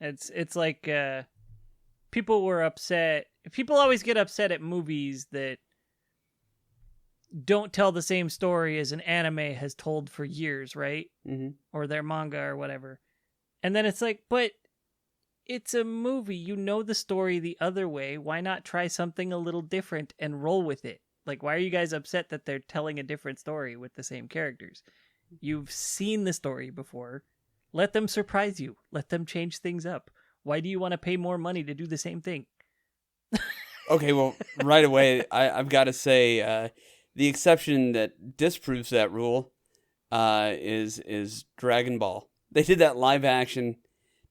It's like people were upset. People always get upset at movies that don't tell the same story as an anime has told for years, right? Mm-hmm. Or their manga or whatever. And then it's like, but it's a movie. You know the story the other way. Why not try something a little different and roll with it? Like, why are you guys upset that they're telling a different story with the same characters? You've seen the story before. Let them surprise you. Let them change things up. Why do you want to pay more money to do the same thing? Okay, well, right away, I've got to say, the exception that disproves that rule is Dragon Ball. They did that live action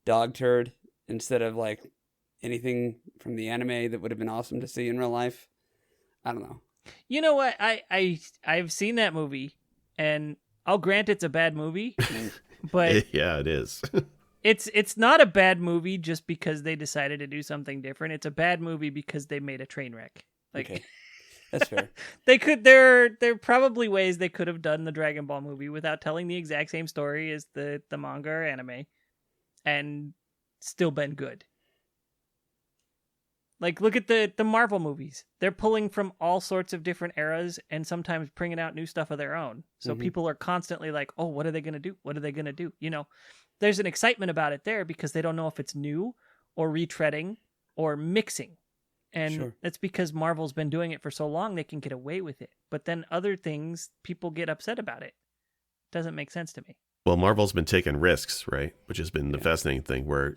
dog turd instead of like anything from the anime that would have been awesome to see in real life. I don't know. You know what? I've seen that movie, and I'll grant it's a bad movie, but yeah, it is. It's not a bad movie just because they decided to do something different. It's a bad movie because they made a train wreck. Like, okay. That's fair. There are probably ways they could have done the Dragon Ball movie without telling the exact same story as the manga or anime, and still been good. Like, look at the Marvel movies. They're pulling from all sorts of different eras and sometimes bringing out new stuff of their own. So people are constantly like, oh, what are they going to do? What are they going to do? You know, there's an excitement about it there because they don't know if it's new or retreading or mixing. And that's because Marvel's been doing it for so long, they can get away with it. But then other things, people get upset about it. Doesn't make sense to me. Well, Marvel's been taking risks, right? Which has been the fascinating thing, where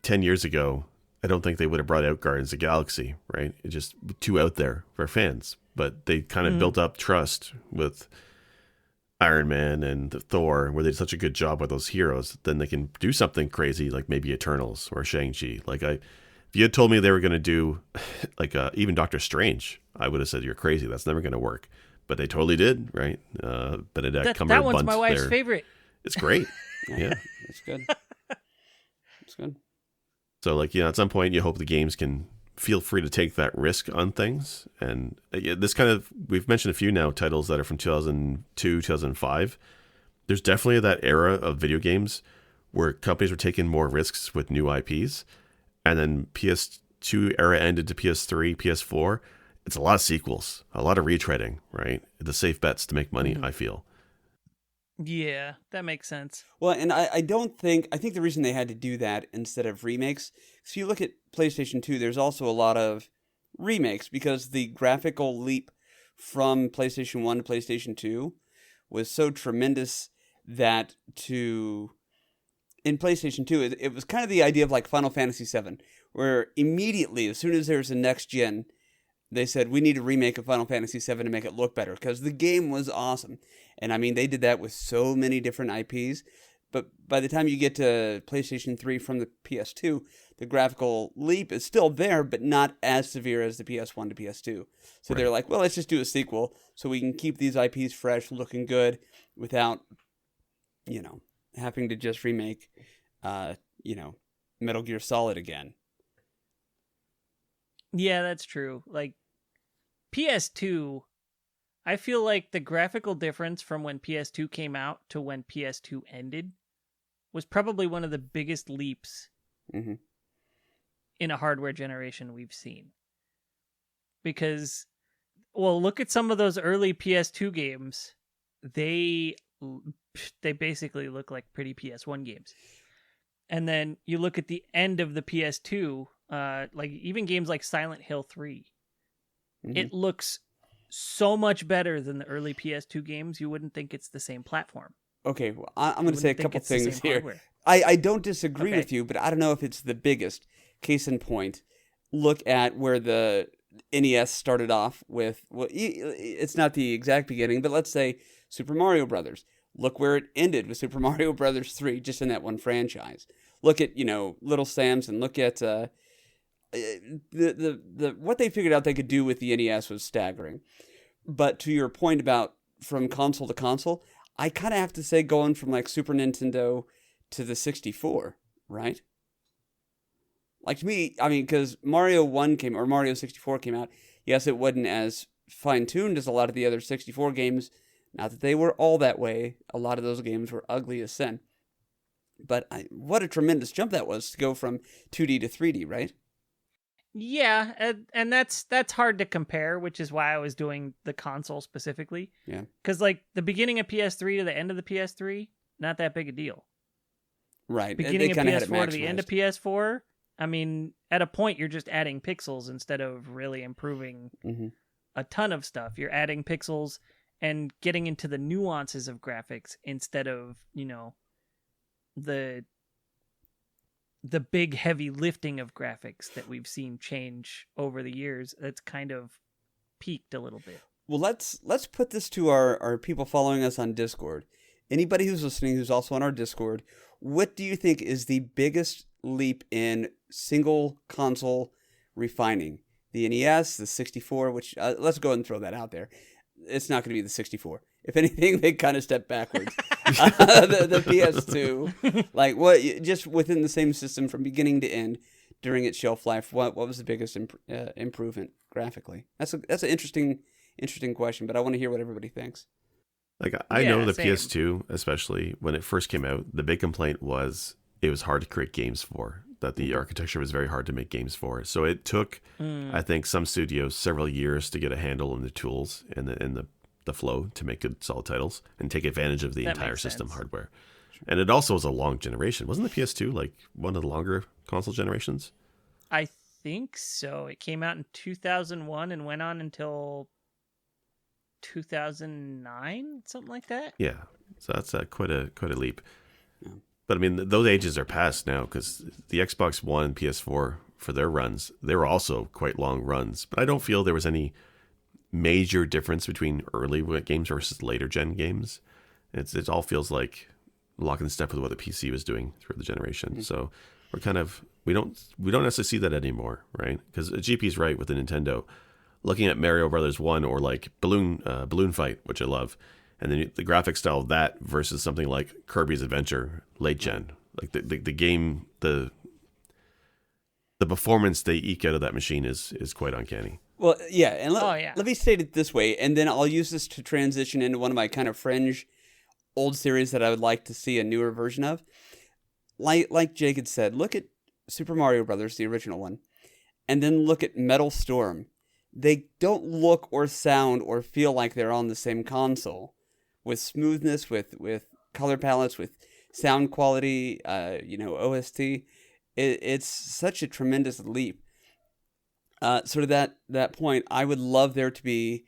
10 years ago, I don't think they would have brought out Guardians of the Galaxy, right? It's just too out there for fans. But they kind of built up trust with Iron Man and Thor, where they did such a good job with those heroes. Then they can do something crazy, like maybe Eternals or Shang-Chi. Like, if you had told me they were going to do, like, even Doctor Strange, I would have said, you're crazy. That's never going to work. But they totally did, right? Benedict Cumberbatch. That one's my wife's favorite. It's great. Yeah. It's good. It's good. So, like, at some point, you hope the games can feel free to take that risk on things. And this kind of, we've mentioned a few now titles that are from 2002, 2005. There's definitely that era of video games where companies were taking more risks with new IPs. And then PS2 era ended to PS3, PS4. It's a lot of sequels, a lot of retreading, right? The safe bets to make money, I feel. Yeah, that makes sense. Well, and I think the reason they had to do that instead of remakes, if you look at PlayStation 2, there's also a lot of remakes because the graphical leap from PlayStation 1 to PlayStation 2 was so tremendous that in PlayStation 2, it was kind of the idea of like Final Fantasy 7, where immediately, as soon as there's a next gen, they said, we need a remake of Final Fantasy VII to make it look better, because the game was awesome. And I mean, they did that with so many different IPs. But by the time you get to PlayStation 3 from the PS2, the graphical leap is still there, but not as severe as the PS1 to PS2. So they're like, well, let's just do a sequel so we can keep these IPs fresh, looking good, without, having to just remake, Metal Gear Solid again. Yeah, that's true. Like, PS2, I feel like the graphical difference from when PS2 came out to when PS2 ended was probably one of the biggest leaps in a hardware generation we've seen. Because, well, look at some of those early PS2 games. They basically look like pretty PS1 games. And then you look at the end of the PS2, like even games like Silent Hill 3. It looks so much better than the early PS2 games. You wouldn't think it's the same platform. Okay, well, I'm going to say a couple things here. Hardware. I don't disagree with you, but I don't know if it's the biggest. Case in point, look at where the NES started off with, well, it's not the exact beginning, but let's say Super Mario Brothers. Look where it ended with Super Mario Brothers 3, just in that one franchise. Look at, Little Sam's, and look at the what they figured out they could do with the NES was staggering. But to your point about from console to console, I kind of have to say going from like Super Nintendo to the 64, right? Like, to me, I mean, because Mario 64 came out. Yes, it wasn't as fine-tuned as a lot of the other 64 games. Not that they were all that way. A lot of those games were ugly as sin. But what a tremendous jump that was to go from 2D to 3D, right? Yeah, and that's hard to compare, which is why I was doing the console specifically. Yeah. Because, like, the beginning of PS3 to the end of the PS3, not that big a deal. Right. Beginning of PS4 to the end of PS4, I mean, at a point, you're just adding pixels instead of really improving a ton of stuff. You're adding pixels and getting into the nuances of graphics instead of, the big heavy lifting of graphics that we've seen change over the years. That's kind of peaked a little bit. Well, let's put this to our people following us on Discord. Anybody who's listening who's also on our Discord, what do you think is the biggest leap in single console refining? The NES, the 64, which let's go ahead and throw that out there. It's not going to be the 64. If anything, they kind of step backwards. The PS2, like what? Just within the same system from beginning to end during its shelf life, what was the biggest improvement graphically? That's an interesting question, but I want to hear what everybody thinks. Like, I know the PS2, especially when it first came out, the big complaint was it was hard to create games for that the architecture was very hard to make games for. So it took, I think, some studios several years to get a handle on the tools and the flow to make good solid titles and take advantage of the That entire makes system sense. hardware. And it also was a long generation. Wasn't the PS2 like one of the longer console generations? I think so. It came out in 2001 and went on until 2009, something like that. Yeah, so that's quite a leap. But I mean, those ages are past now because the Xbox One and PS4 for their runs, they were also quite long runs. But I don't feel there was any major difference between early games versus later gen games. It all feels like lock in step with what the PC was doing through the generation. So we're kind of we don't necessarily see that anymore, right? Because GP's right with the Nintendo. Looking at Mario Brothers 1 or like Balloon Fight, which I love, and then the graphic style of that versus something like Kirby's Adventure late gen, like the game, the performance they eke out of that machine is quite uncanny. Well, yeah, and yeah. let me state it this way, and then I'll use this to transition into one of my kind of fringe old series that I would like to see a newer version of. Like Jake had said, look at Super Mario Brothers, the original one, and then look at Metal Storm. They don't look or sound or feel like they're on the same console. With smoothness, with color palettes, with sound quality, OST, it's such a tremendous leap. So to that point, I would love there to be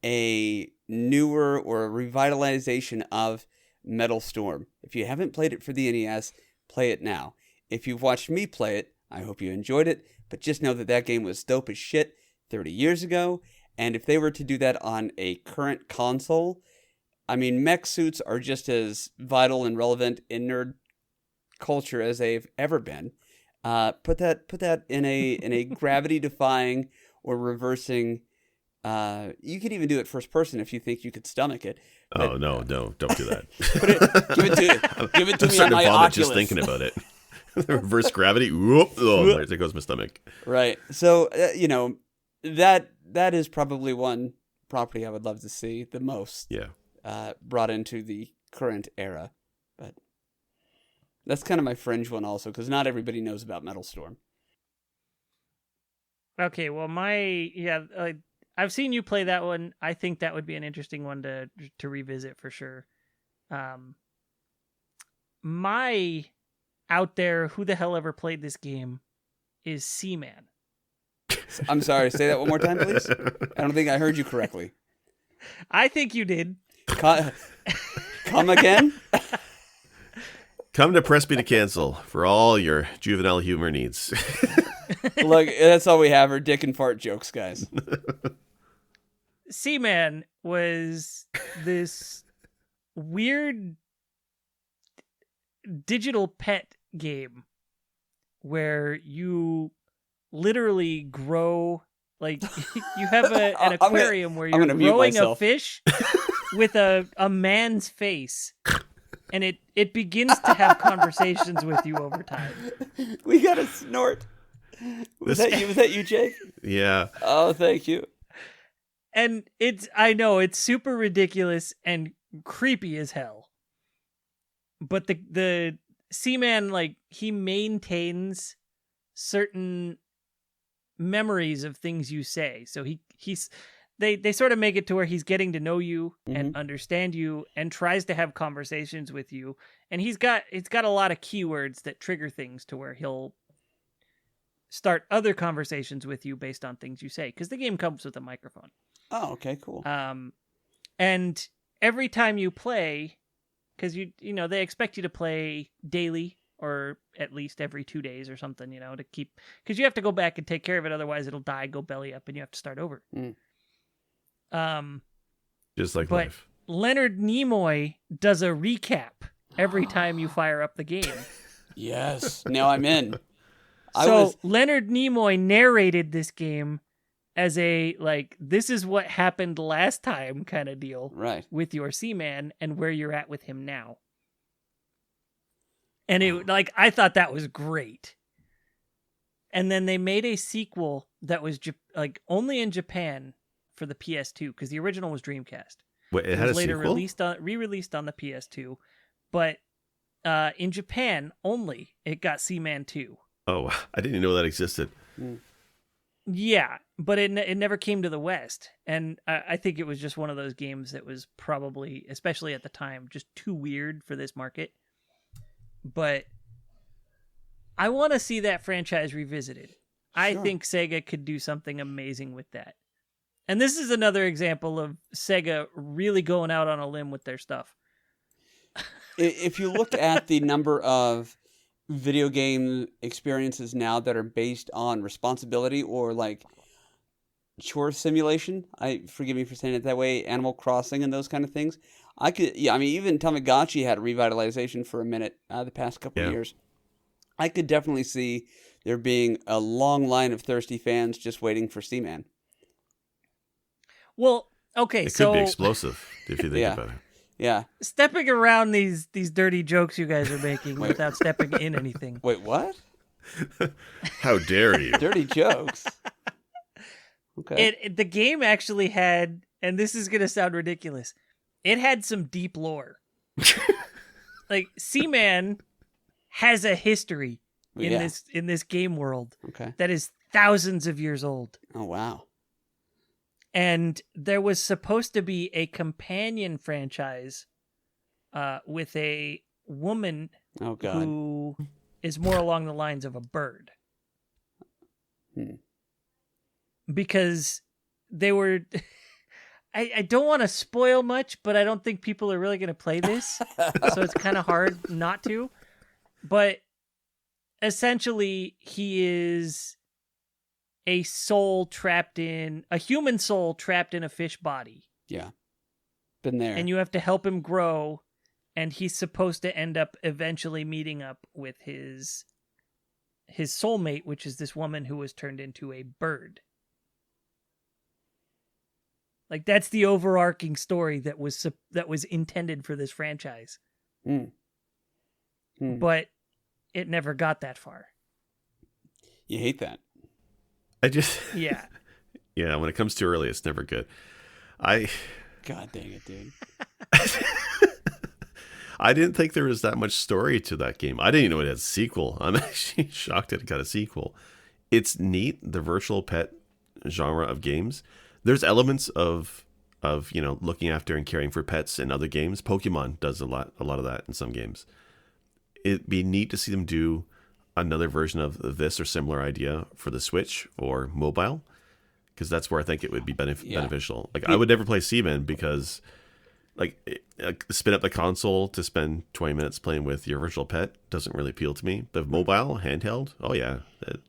a newer or a revitalization of Metal Storm. If you haven't played it for the NES, play it now. If you've watched me play it, I hope you enjoyed it, but just know that game was dope as shit 30 years ago, and if they were to do that on a current console, I mean, mech suits are just as vital and relevant in nerd culture as they've ever been. Put that in a gravity-defying or reversing. You could even do it first person if you think you could stomach it. But, Oh no, don't do that. give it to I'm me on starting my to vomit Oculus. just thinking about it. Reverse gravity. Whoop, oh, there goes my stomach. Right. So that is probably one property I would love to see the most. Yeah. Brought into the current era, but that's kind of my fringe one also because not everybody knows about Metal Storm. Okay, well, I've seen you play that one. I think that would be an interesting one to revisit for sure. My out there, who the hell ever played this game, is Seaman. I'm sorry, say that one more time, please. I don't think I heard you correctly. I think you did. Come again? Come to Press B to Cancel for all your juvenile humor needs. Look, that's all we have are dick and fart jokes, guys. Seaman was this weird digital pet game where you literally grow, like, you have an aquarium where you're growing a fish with a man's face, and it begins to have conversations with you over time. We got a snort. Was that you, Jake? Yeah. Oh, thank you. And I know it's super ridiculous and creepy as hell. But the Seaman, like, he maintains certain memories of things you say. So they sort of make it to where he's getting to know you and understand you and tries to have conversations with you. And it's got a lot of keywords that trigger things to where he'll start other conversations with you based on things you say, because the game comes with a microphone. Oh, okay, cool. And every time you play, because you they expect you to play daily or at least every 2 days or something, to keep, because you have to go back and take care of it, otherwise it'll die, go belly up, and you have to start over. Just like but life. Leonard Nimoy does a recap every time you fire up the game. Yes, now I'm in. Leonard Nimoy narrated this game as a, like, this is what happened last time kind of deal, right, with your Seaman and where you're at with him now. And I thought that was great. And then they made a sequel that was only in Japan for the PS2, because the original was Dreamcast. Wait, it had was a later sequel? re-released on the PS2, but in Japan only, it got Seaman 2. Oh, I didn't even know that existed. Yeah, but it never came to the West, and I think it was just one of those games that was probably, especially at the time, just too weird for this market. But I want to see that franchise revisited. I think Sega could do something amazing with that. And this is another example of Sega really going out on a limb with their stuff. If you look at the number of video game experiences now that are based on responsibility or like chore simulation, forgive me for saying it that way, Animal Crossing and those kind of things. Even Tamagotchi had a revitalization for a minute the past couple of years. I could definitely see there being a long line of thirsty fans just waiting for Seaman. Well, okay, it could be explosive if you think about it. Yeah. Stepping around these dirty jokes you guys are making without stepping in anything. Wait, what? How dare you? Dirty jokes. Okay. The game actually had, and this is going to sound ridiculous, it had some deep lore. Like, Seaman has a history in this game world that is thousands of years old. Oh, wow. And there was supposed to be a companion franchise with a woman who is more along the lines of a bird. Because they were... I don't want to spoil much, but I don't think people are really going to play this. So it's kind of hard not to. But essentially, he is a human soul trapped in a fish body. Yeah. Been there. And you have to help him grow, and he's supposed to end up eventually meeting up with his soulmate, which is this woman who was turned into a bird. Like, that's the overarching story that was intended for this franchise. But it never got that far. You hate that. Yeah. Yeah, when it comes too early, it's never good. God dang it, dude. I didn't think there was that much story to that game. I didn't even know it had a sequel. I'm actually shocked it got a sequel. It's neat, the virtual pet genre of games. There's elements of looking after and caring for pets in other games. Pokemon does a lot of that in some games. It'd be neat to see them do another version of this or similar idea for the Switch or mobile, because that's where I think it would be beneficial. Like, I would never play Seaman because, like, spin up the console to spend 20 minutes playing with your virtual pet doesn't really appeal to me. But mobile, handheld, oh yeah,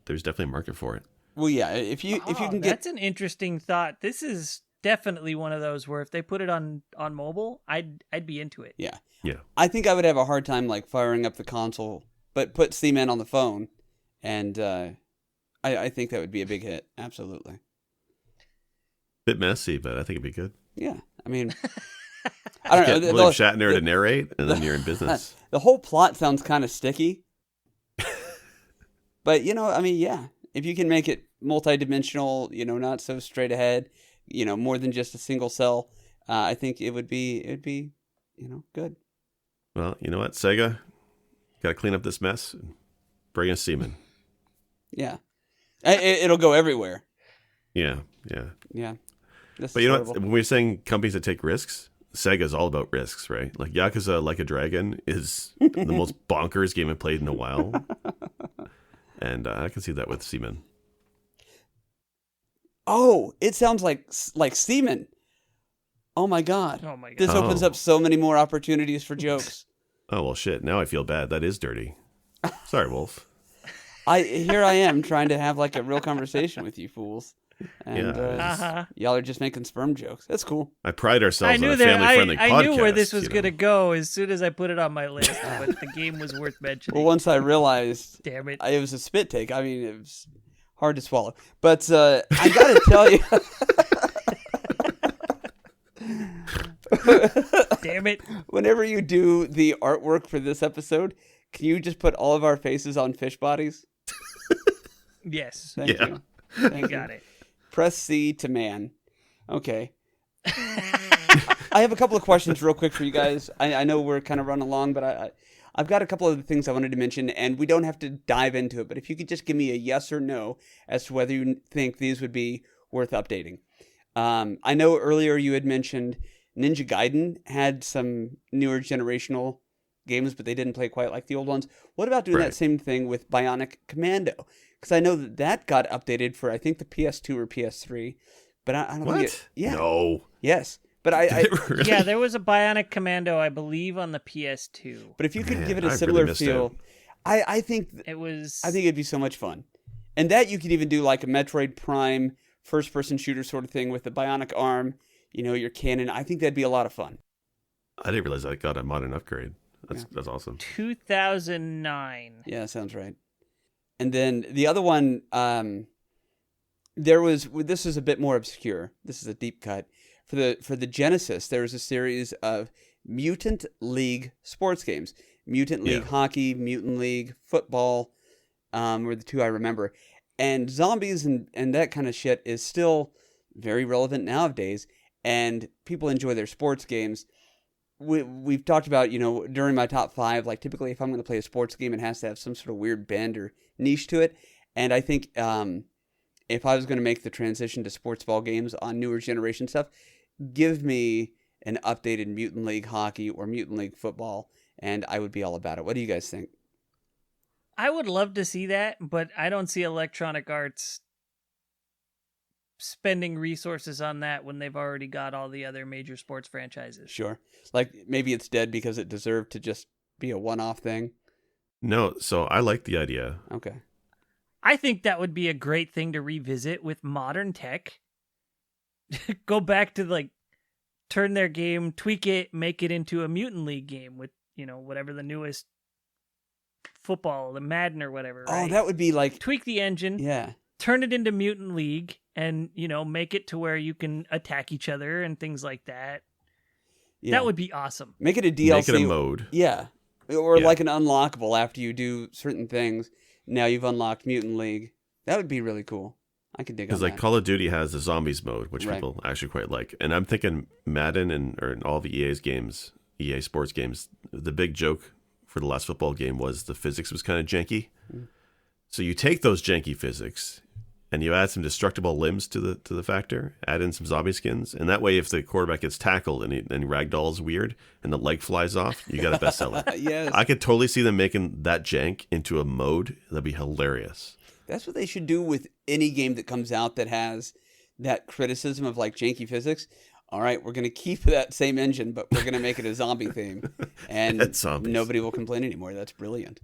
there's definitely a market for it. Well, yeah, if you can get... That's an interesting thought. This is definitely one of those where if they put it on mobile, I'd be into it. Yeah. Yeah. I think I would have a hard time, like, firing up the console, but put Seaman on the phone, and I think that would be a big hit. Absolutely. Bit messy, but I think it'd be good. Yeah. I mean, I don't know. William Shatner to narrate, and then you're in business. The whole plot sounds kind of sticky. But, I mean, yeah. If you can make it multi-dimensional, not so straight ahead, more than just a single cell, I think it'd be, good. Well, you know what, Sega? Got to clean up this mess and bring us Seaman. Yeah. It'll go everywhere. Yeah. But you know what? When we're saying companies that take risks, Sega's all about risks, right? Like, Yakuza Like a Dragon is the most bonkers game I've played in a while. And I can see that with Seaman. Oh, it sounds like Seaman. Oh my god. This opens up so many more opportunities for jokes. Oh, well, shit. Now I feel bad. That is dirty. Sorry, Wolf. Here I am trying to have, like, a real conversation with you fools. And y'all are just making sperm jokes. That's cool. I pride ourselves on a family-friendly podcast. I knew where this was going to go as soon as I put it on my list, but the game was worth mentioning. Well, once I realized damn it, was a spit take. I mean, it was hard to swallow. But I got to tell you... Damn it. Whenever you do the artwork for this episode, can you just put all of our faces on fish bodies? Yes. Thank you. You got it. Press C to man. Okay. I have a couple of questions real quick for you guys. I know we're kind of running along, but I've got a couple of things I wanted to mention, and we don't have to dive into it, but if you could just give me a yes or no as to whether you think these would be worth updating. I know earlier you had mentioned Ninja Gaiden had some newer generational games, but they didn't play quite like the old ones. What about doing that same thing with Bionic Commando? Because I know that got updated for, I think, the PS2 or PS3, but I don't think it... Yeah. No. Yes. But I Really? Yeah, there was a Bionic Commando, I believe, on the PS2. But if you could give it a I similar really missed feel, out. I think It was... I think it'd be so much fun. And that you could even do like a Metroid Prime first-person shooter sort of thing with the bionic arm, your cannon. I think that'd be a lot of fun. I didn't realize I got a modern upgrade. That's awesome. 2009. Yeah, sounds right. And then the other one, this is a bit more obscure. This is a deep cut. For the Genesis, there was a series of Mutant League sports games. Mutant League Hockey, Mutant League Football, were the two I remember. And zombies and that kind of shit is still very relevant nowadays, and people enjoy their sports games. We've talked about, during my top 5, like typically if I'm going to play a sports game, it has to have some sort of weird bend or niche to it. And I think if I was going to make the transition to sports ball games on newer generation stuff, give me an updated Mutant League Hockey or Mutant League Football, and I would be all about it. What do you guys think? I would love to see that, but I don't see Electronic Arts spending resources on that when they've already got all the other major sports franchises. Sure. Like maybe it's dead because it deserved to just be a one-off thing. No, so I like the idea. Okay. I think that would be a great thing to revisit with modern tech. Go back to turn their game, tweak it, make it into a Mutant League game with, whatever the newest football, the Madden or whatever. Right? Oh, that would be like... Tweak the engine. Yeah. Turn it into Mutant League and, make it to where you can attack each other and things like that. Yeah. That would be awesome. Make it a DLC. Make it a mode. Yeah. Or like an unlockable after you do certain things. Now you've unlocked Mutant League. That would be really cool. I could dig on that. Because Call of Duty has the zombies mode, which people actually quite like. And I'm thinking Madden or in all the EA's games, EA sports games, the big joke for the last football game was the physics was kind of janky. So you take those janky physics and you add some destructible limbs to the factor, add in some zombie skins, and that way if the quarterback gets tackled and ragdolls weird and the leg flies off, you got a bestseller. Yes. I could totally see them making that jank into a mode. That'd be hilarious. That's what they should do with any game that comes out that has that criticism of janky physics. All right, we're going to keep that same engine, but we're going to make it a zombie theme. And nobody will complain anymore. That's brilliant.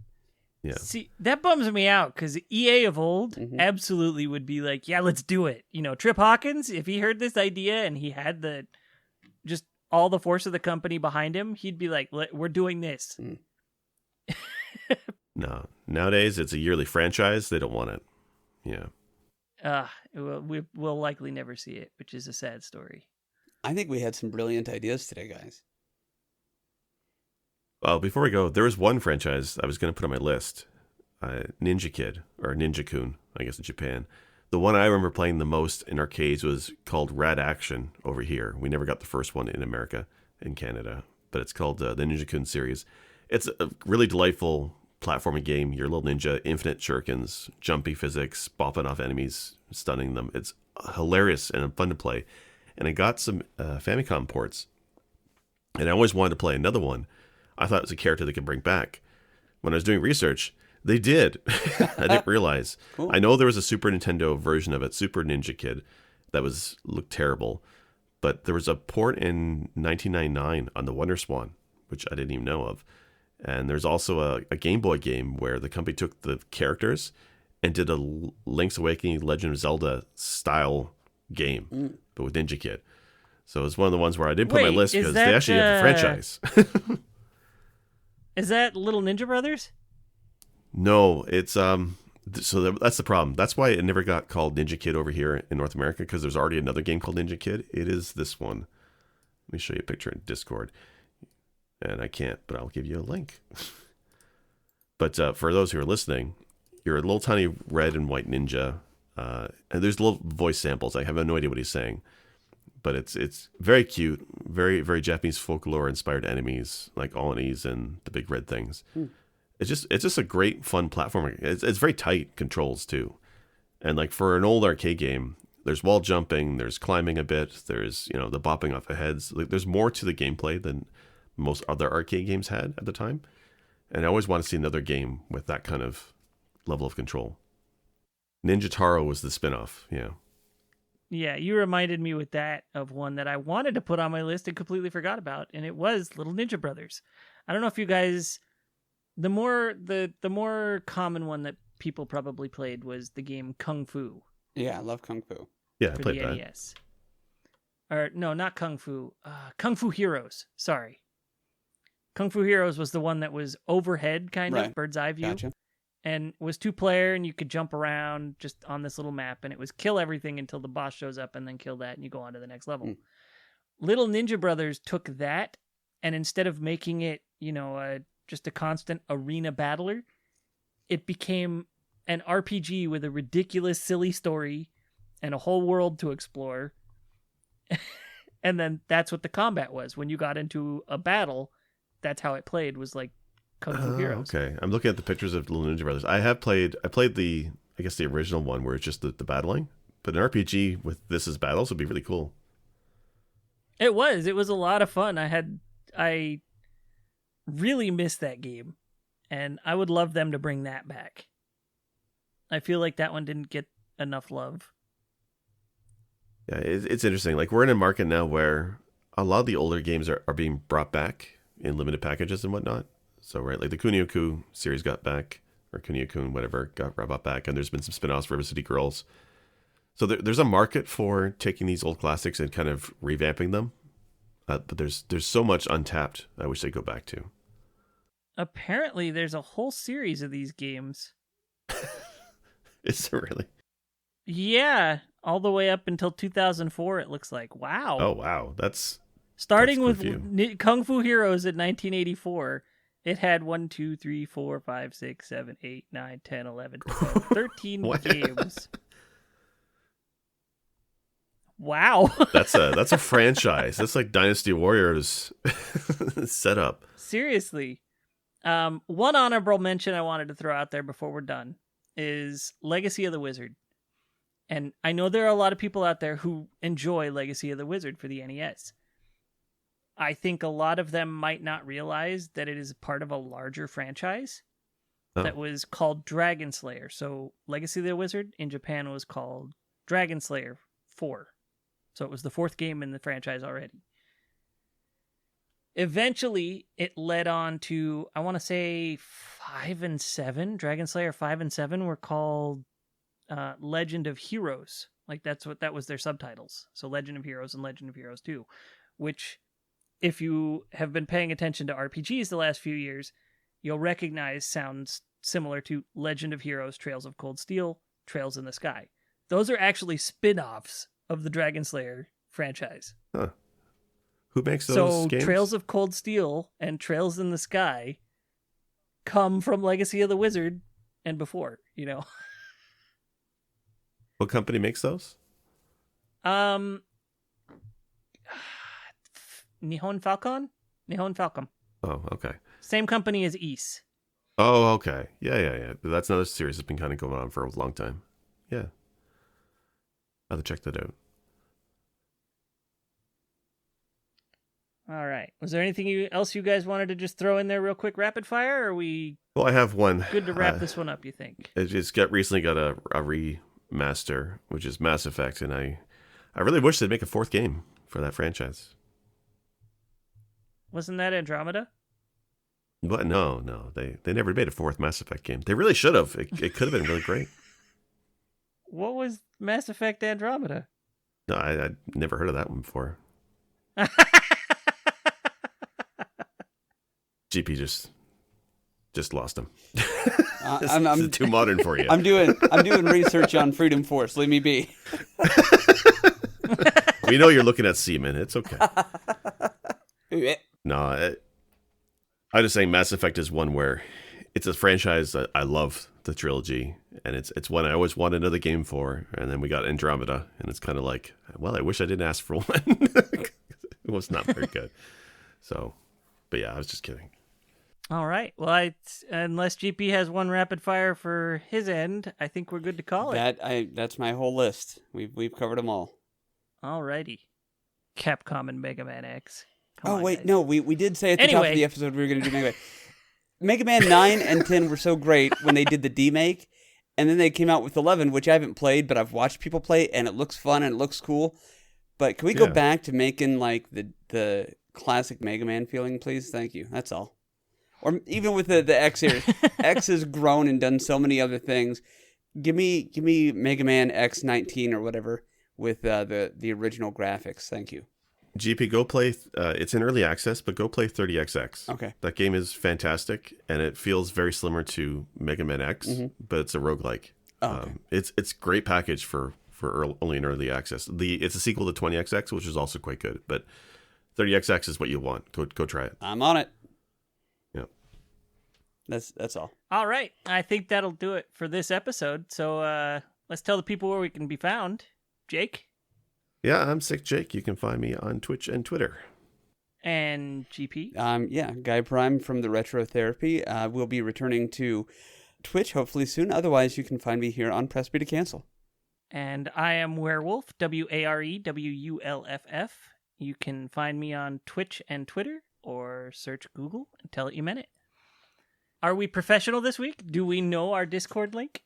Yeah. See, that bums me out because EA of old absolutely would be like, yeah, let's do it. Trip Hawkins, if he heard this idea and he had just all the force of the company behind him, he'd be like, we're doing this. No. Nowadays, it's a yearly franchise. They don't want it. Yeah. We'll likely never see it, which is a sad story. I think we had some brilliant ideas today, guys. Well, before we go, there was one franchise I was going to put on my list. Ninja Kid, or Ninja-kun, I guess in Japan. The one I remember playing the most in arcades was called Rad Action over here. We never got the first one in America, in Canada. But it's called the Ninja-kun series. It's a really delightful platforming game. You're a little ninja, infinite shurikens, jumpy physics, bopping off enemies, stunning them. It's hilarious and fun to play. And I got some Famicom ports. And I always wanted to play another one. I thought it was a character they could bring back. When I was doing research, they did. I didn't realize. Cool. I know there was a Super Nintendo version of it, Super Ninja Kid, that looked terrible. But there was a port in 1999 on the Wonder Swan, which I didn't even know of. And there's also a Game Boy game where the company took the characters and did a Link's Awakening Legend of Zelda style game, but with Ninja Kid. So it's one of the ones where I did put on my list because they actually have a franchise. Is that Little Ninja Brothers? No, it's so that's the problem. That's why it never got called Ninja Kid over here in North America, because there's already another game called Ninja Kid. It is this one. Let me show you a picture in Discord. And I can't, but I'll give you a link. But for those who are listening, you're a little tiny red and white ninja. And there's little voice samples. I have no idea what he's saying. But it's very cute, very, very Japanese folklore inspired enemies like Onis and the big red things. It's just a great fun platformer. It's very tight controls too. And like for an old arcade game, there's wall jumping, there's climbing a bit, there's, the bopping off of heads. Like, there's more to the gameplay than most other arcade games had at the time. And I always want to see another game with that kind of level of control. Ninja Taro was the spinoff, yeah. Yeah, you reminded me with that of one that I wanted to put on my list and completely forgot about, and it was Little Ninja Brothers. I don't know if you guys, the more common one that people probably played was the game Kung Fu. Yeah, I love Kung Fu. Yeah, I for played the that. NES. Or no, not Kung Fu. Kung Fu Heroes. Sorry. Kung Fu Heroes was the one that was overhead, kind of bird's eye view. Gotcha. And was 2-player, and you could jump around just on this little map, and it was kill everything until the boss shows up, and then kill that, and you go on to the next level. Little Ninja Brothers took that, and instead of making it, just a constant arena battler, it became an RPG with a ridiculous, silly story and a whole world to explore. And then that's what the combat was. When you got into a battle, that's how it played, was like Kung Fu Heroes. Okay. I'm looking at the pictures of Little Ninja Brothers. I played the original one where it's just the battling, but an RPG with this as battles would be really cool. It was a lot of fun. I really missed that game, and I would love them to bring that back. I feel like that one didn't get enough love. Yeah, it's interesting. Like, we're in a market now where a lot of the older games are being brought back in limited packages and whatnot. So, right, like the Kunio-ku series got back, or Kunio-kun, whatever, got brought back, and there's been some spin-offs, River City Girls. So there's a market for taking these old classics and kind of revamping them. But there's so much untapped I wish they'd go back to. Apparently, there's a whole series of these games. Is there really? Yeah, all the way up until 2004, it looks like. Wow. Oh, wow. That's starting with Kung Fu Heroes in 1984. It had 1, 2, 3, 4, 5, 6, 7, 8, 9, 10, 11, 12, 13 games. Wow. That's a franchise. That's like Dynasty Warriors set up. Seriously. One honorable mention I wanted to throw out there before we're done is Legacy of the Wizard. And I know there are a lot of people out there who enjoy Legacy of the Wizard for the NES. I think a lot of them might not realize that it is part of a larger franchise that was called Dragon Slayer. So Legacy of the Wizard in Japan was called Dragon Slayer 4. So it was the 4th game in the franchise already. Eventually, it led on to, I want to say 5 and 7. Dragon Slayer 5 and 7 were called Legend of Heroes. Like, that was their subtitles. So Legend of Heroes and Legend of Heroes 2, which, if you have been paying attention to RPGs the last few years, you'll recognize sounds similar to Legend of Heroes, Trails of Cold Steel, Trails in the Sky. Those are actually spin-offs of the Dragon Slayer franchise. Huh. Who makes those games? Trails of Cold Steel and Trails in the Sky come from Legacy of the Wizard and before, What company makes those? Nihon Falcon? Nihon Falcon. Oh, okay. Same company as Ys. Oh, okay. Yeah. That's another series that's been kind of going on for a long time. Yeah. I'll have to check that out. All right. Was there anything else you guys wanted to just throw in there real quick, rapid fire? Or are we Well, I have one. good to wrap this one up, you think? It's recently got a remaster, which is Mass Effect, and I really wish they'd make a 4th game for that franchise. Wasn't that Andromeda? But no, they never made a 4th Mass Effect game. They really should have. It could have been really great. What was Mass Effect Andromeda? No, I'd never heard of that one before. GP just lost him. I'm too modern for you. I'm doing research on Freedom Force. Leave me be. We know you're looking at semen. It's okay. No, I'm just saying Mass Effect is one where it's a franchise that I love the trilogy, and it's one I always wanted another game for. And then we got Andromeda, and it's kind of like, well, I wish I didn't ask for one. It was not very good. So, but yeah, I was just kidding. All right. Well, unless GP has one rapid fire for his end, I think we're good to call it. That's my whole list. We've covered them all. All righty. Capcom and Mega Man X. Come on, wait, guys. no, we did say at the top of the episode we were going to do Mega Man. Mega Man 9 and 10 were so great when they did the demake, and then they came out with 11, which I haven't played, but I've watched people play, and it looks fun and it looks cool. But can we go back to making like the classic Mega Man feeling, please? Thank you. That's all. Or even with the X series. X has grown and done so many other things. Give me Mega Man X19 or whatever with the original graphics. Thank you. GP, go play. It's in early access, but go play 30XX. Okay. That game is fantastic, and it feels very similar to Mega Man X, but it's a roguelike. Oh, okay. It's a great package for only in early access. It's a sequel to 20XX, which is also quite good, but 30XX is what you want. Go try it. I'm on it. Yeah. That's all. All right. I think that'll do it for this episode. So let's tell the people where we can be found. Jake? Yeah, I'm Sick Jake. You can find me on Twitch and Twitter. And GP? Yeah, Guy Prime from the Retro Therapy. We'll be returning to Twitch hopefully soon. Otherwise, you can find me here on Press B to Cancel. And I am Werewolf, WAREWULFF. You can find me on Twitch and Twitter, or search Google and tell it you meant it. Are we professional this week? Do we know our Discord link?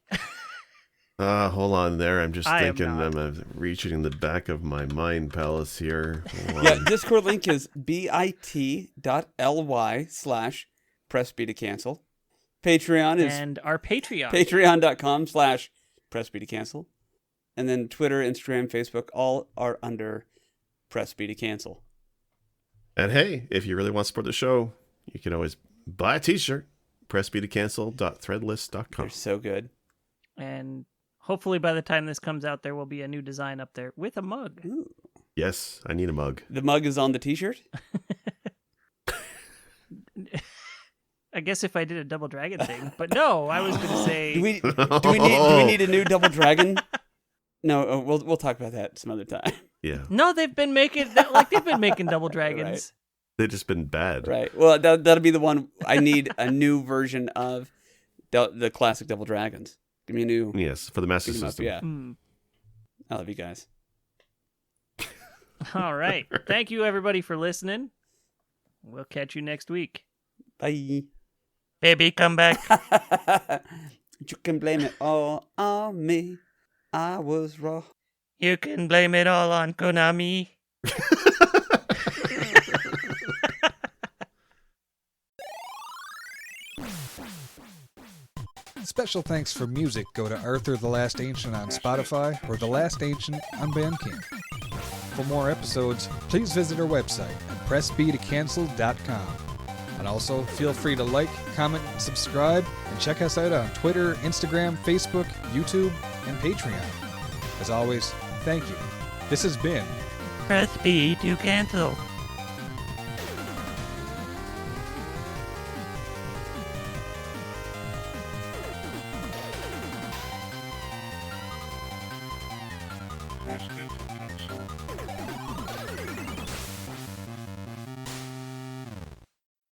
Hold on there. I'm just thinking. I'm I'm reaching the back of my mind palace here. Yeah, Discord link is bit.ly/pressb to cancel. Patreon is and our Patreon. Patreon.com/pressb to cancel. And then Twitter, Instagram, Facebook, all are under Press B to Cancel. And hey, if you really want to support the show, you can always buy a t-shirt. pressbtocancel.threadless.com. They're so good. And hopefully by the time this comes out, there will be a new design up there with a mug. Ooh. Yes, I need a mug. The mug is on the t-shirt? I guess if I did a Double Dragon thing. But no, I was going to say... Do we need a new Double Dragon? No, we'll talk about that some other time. Yeah. No, they've been making Double Dragons. Right. They've just been bad. Right. Well, that'll be the one. I need a new version of the classic Double Dragons. Give me a new. Yes, for the Master Pick 'em up, System. yeah. Mm. I love you guys. All right. Thank you, everybody, for listening. We'll catch you next week. Bye. Baby, come back. You can blame it all on me. I was wrong. You can blame it all on Konami. Special thanks for music go to Arthur the Last Ancient on Spotify or The Last Ancient on Bandcamp. For more episodes, please visit our website at pressbtocancel.com. And also, feel free to like, comment, subscribe, and check us out on Twitter, Instagram, Facebook, YouTube, and Patreon. As always, thank you. This has been Press B to cancel. Press B to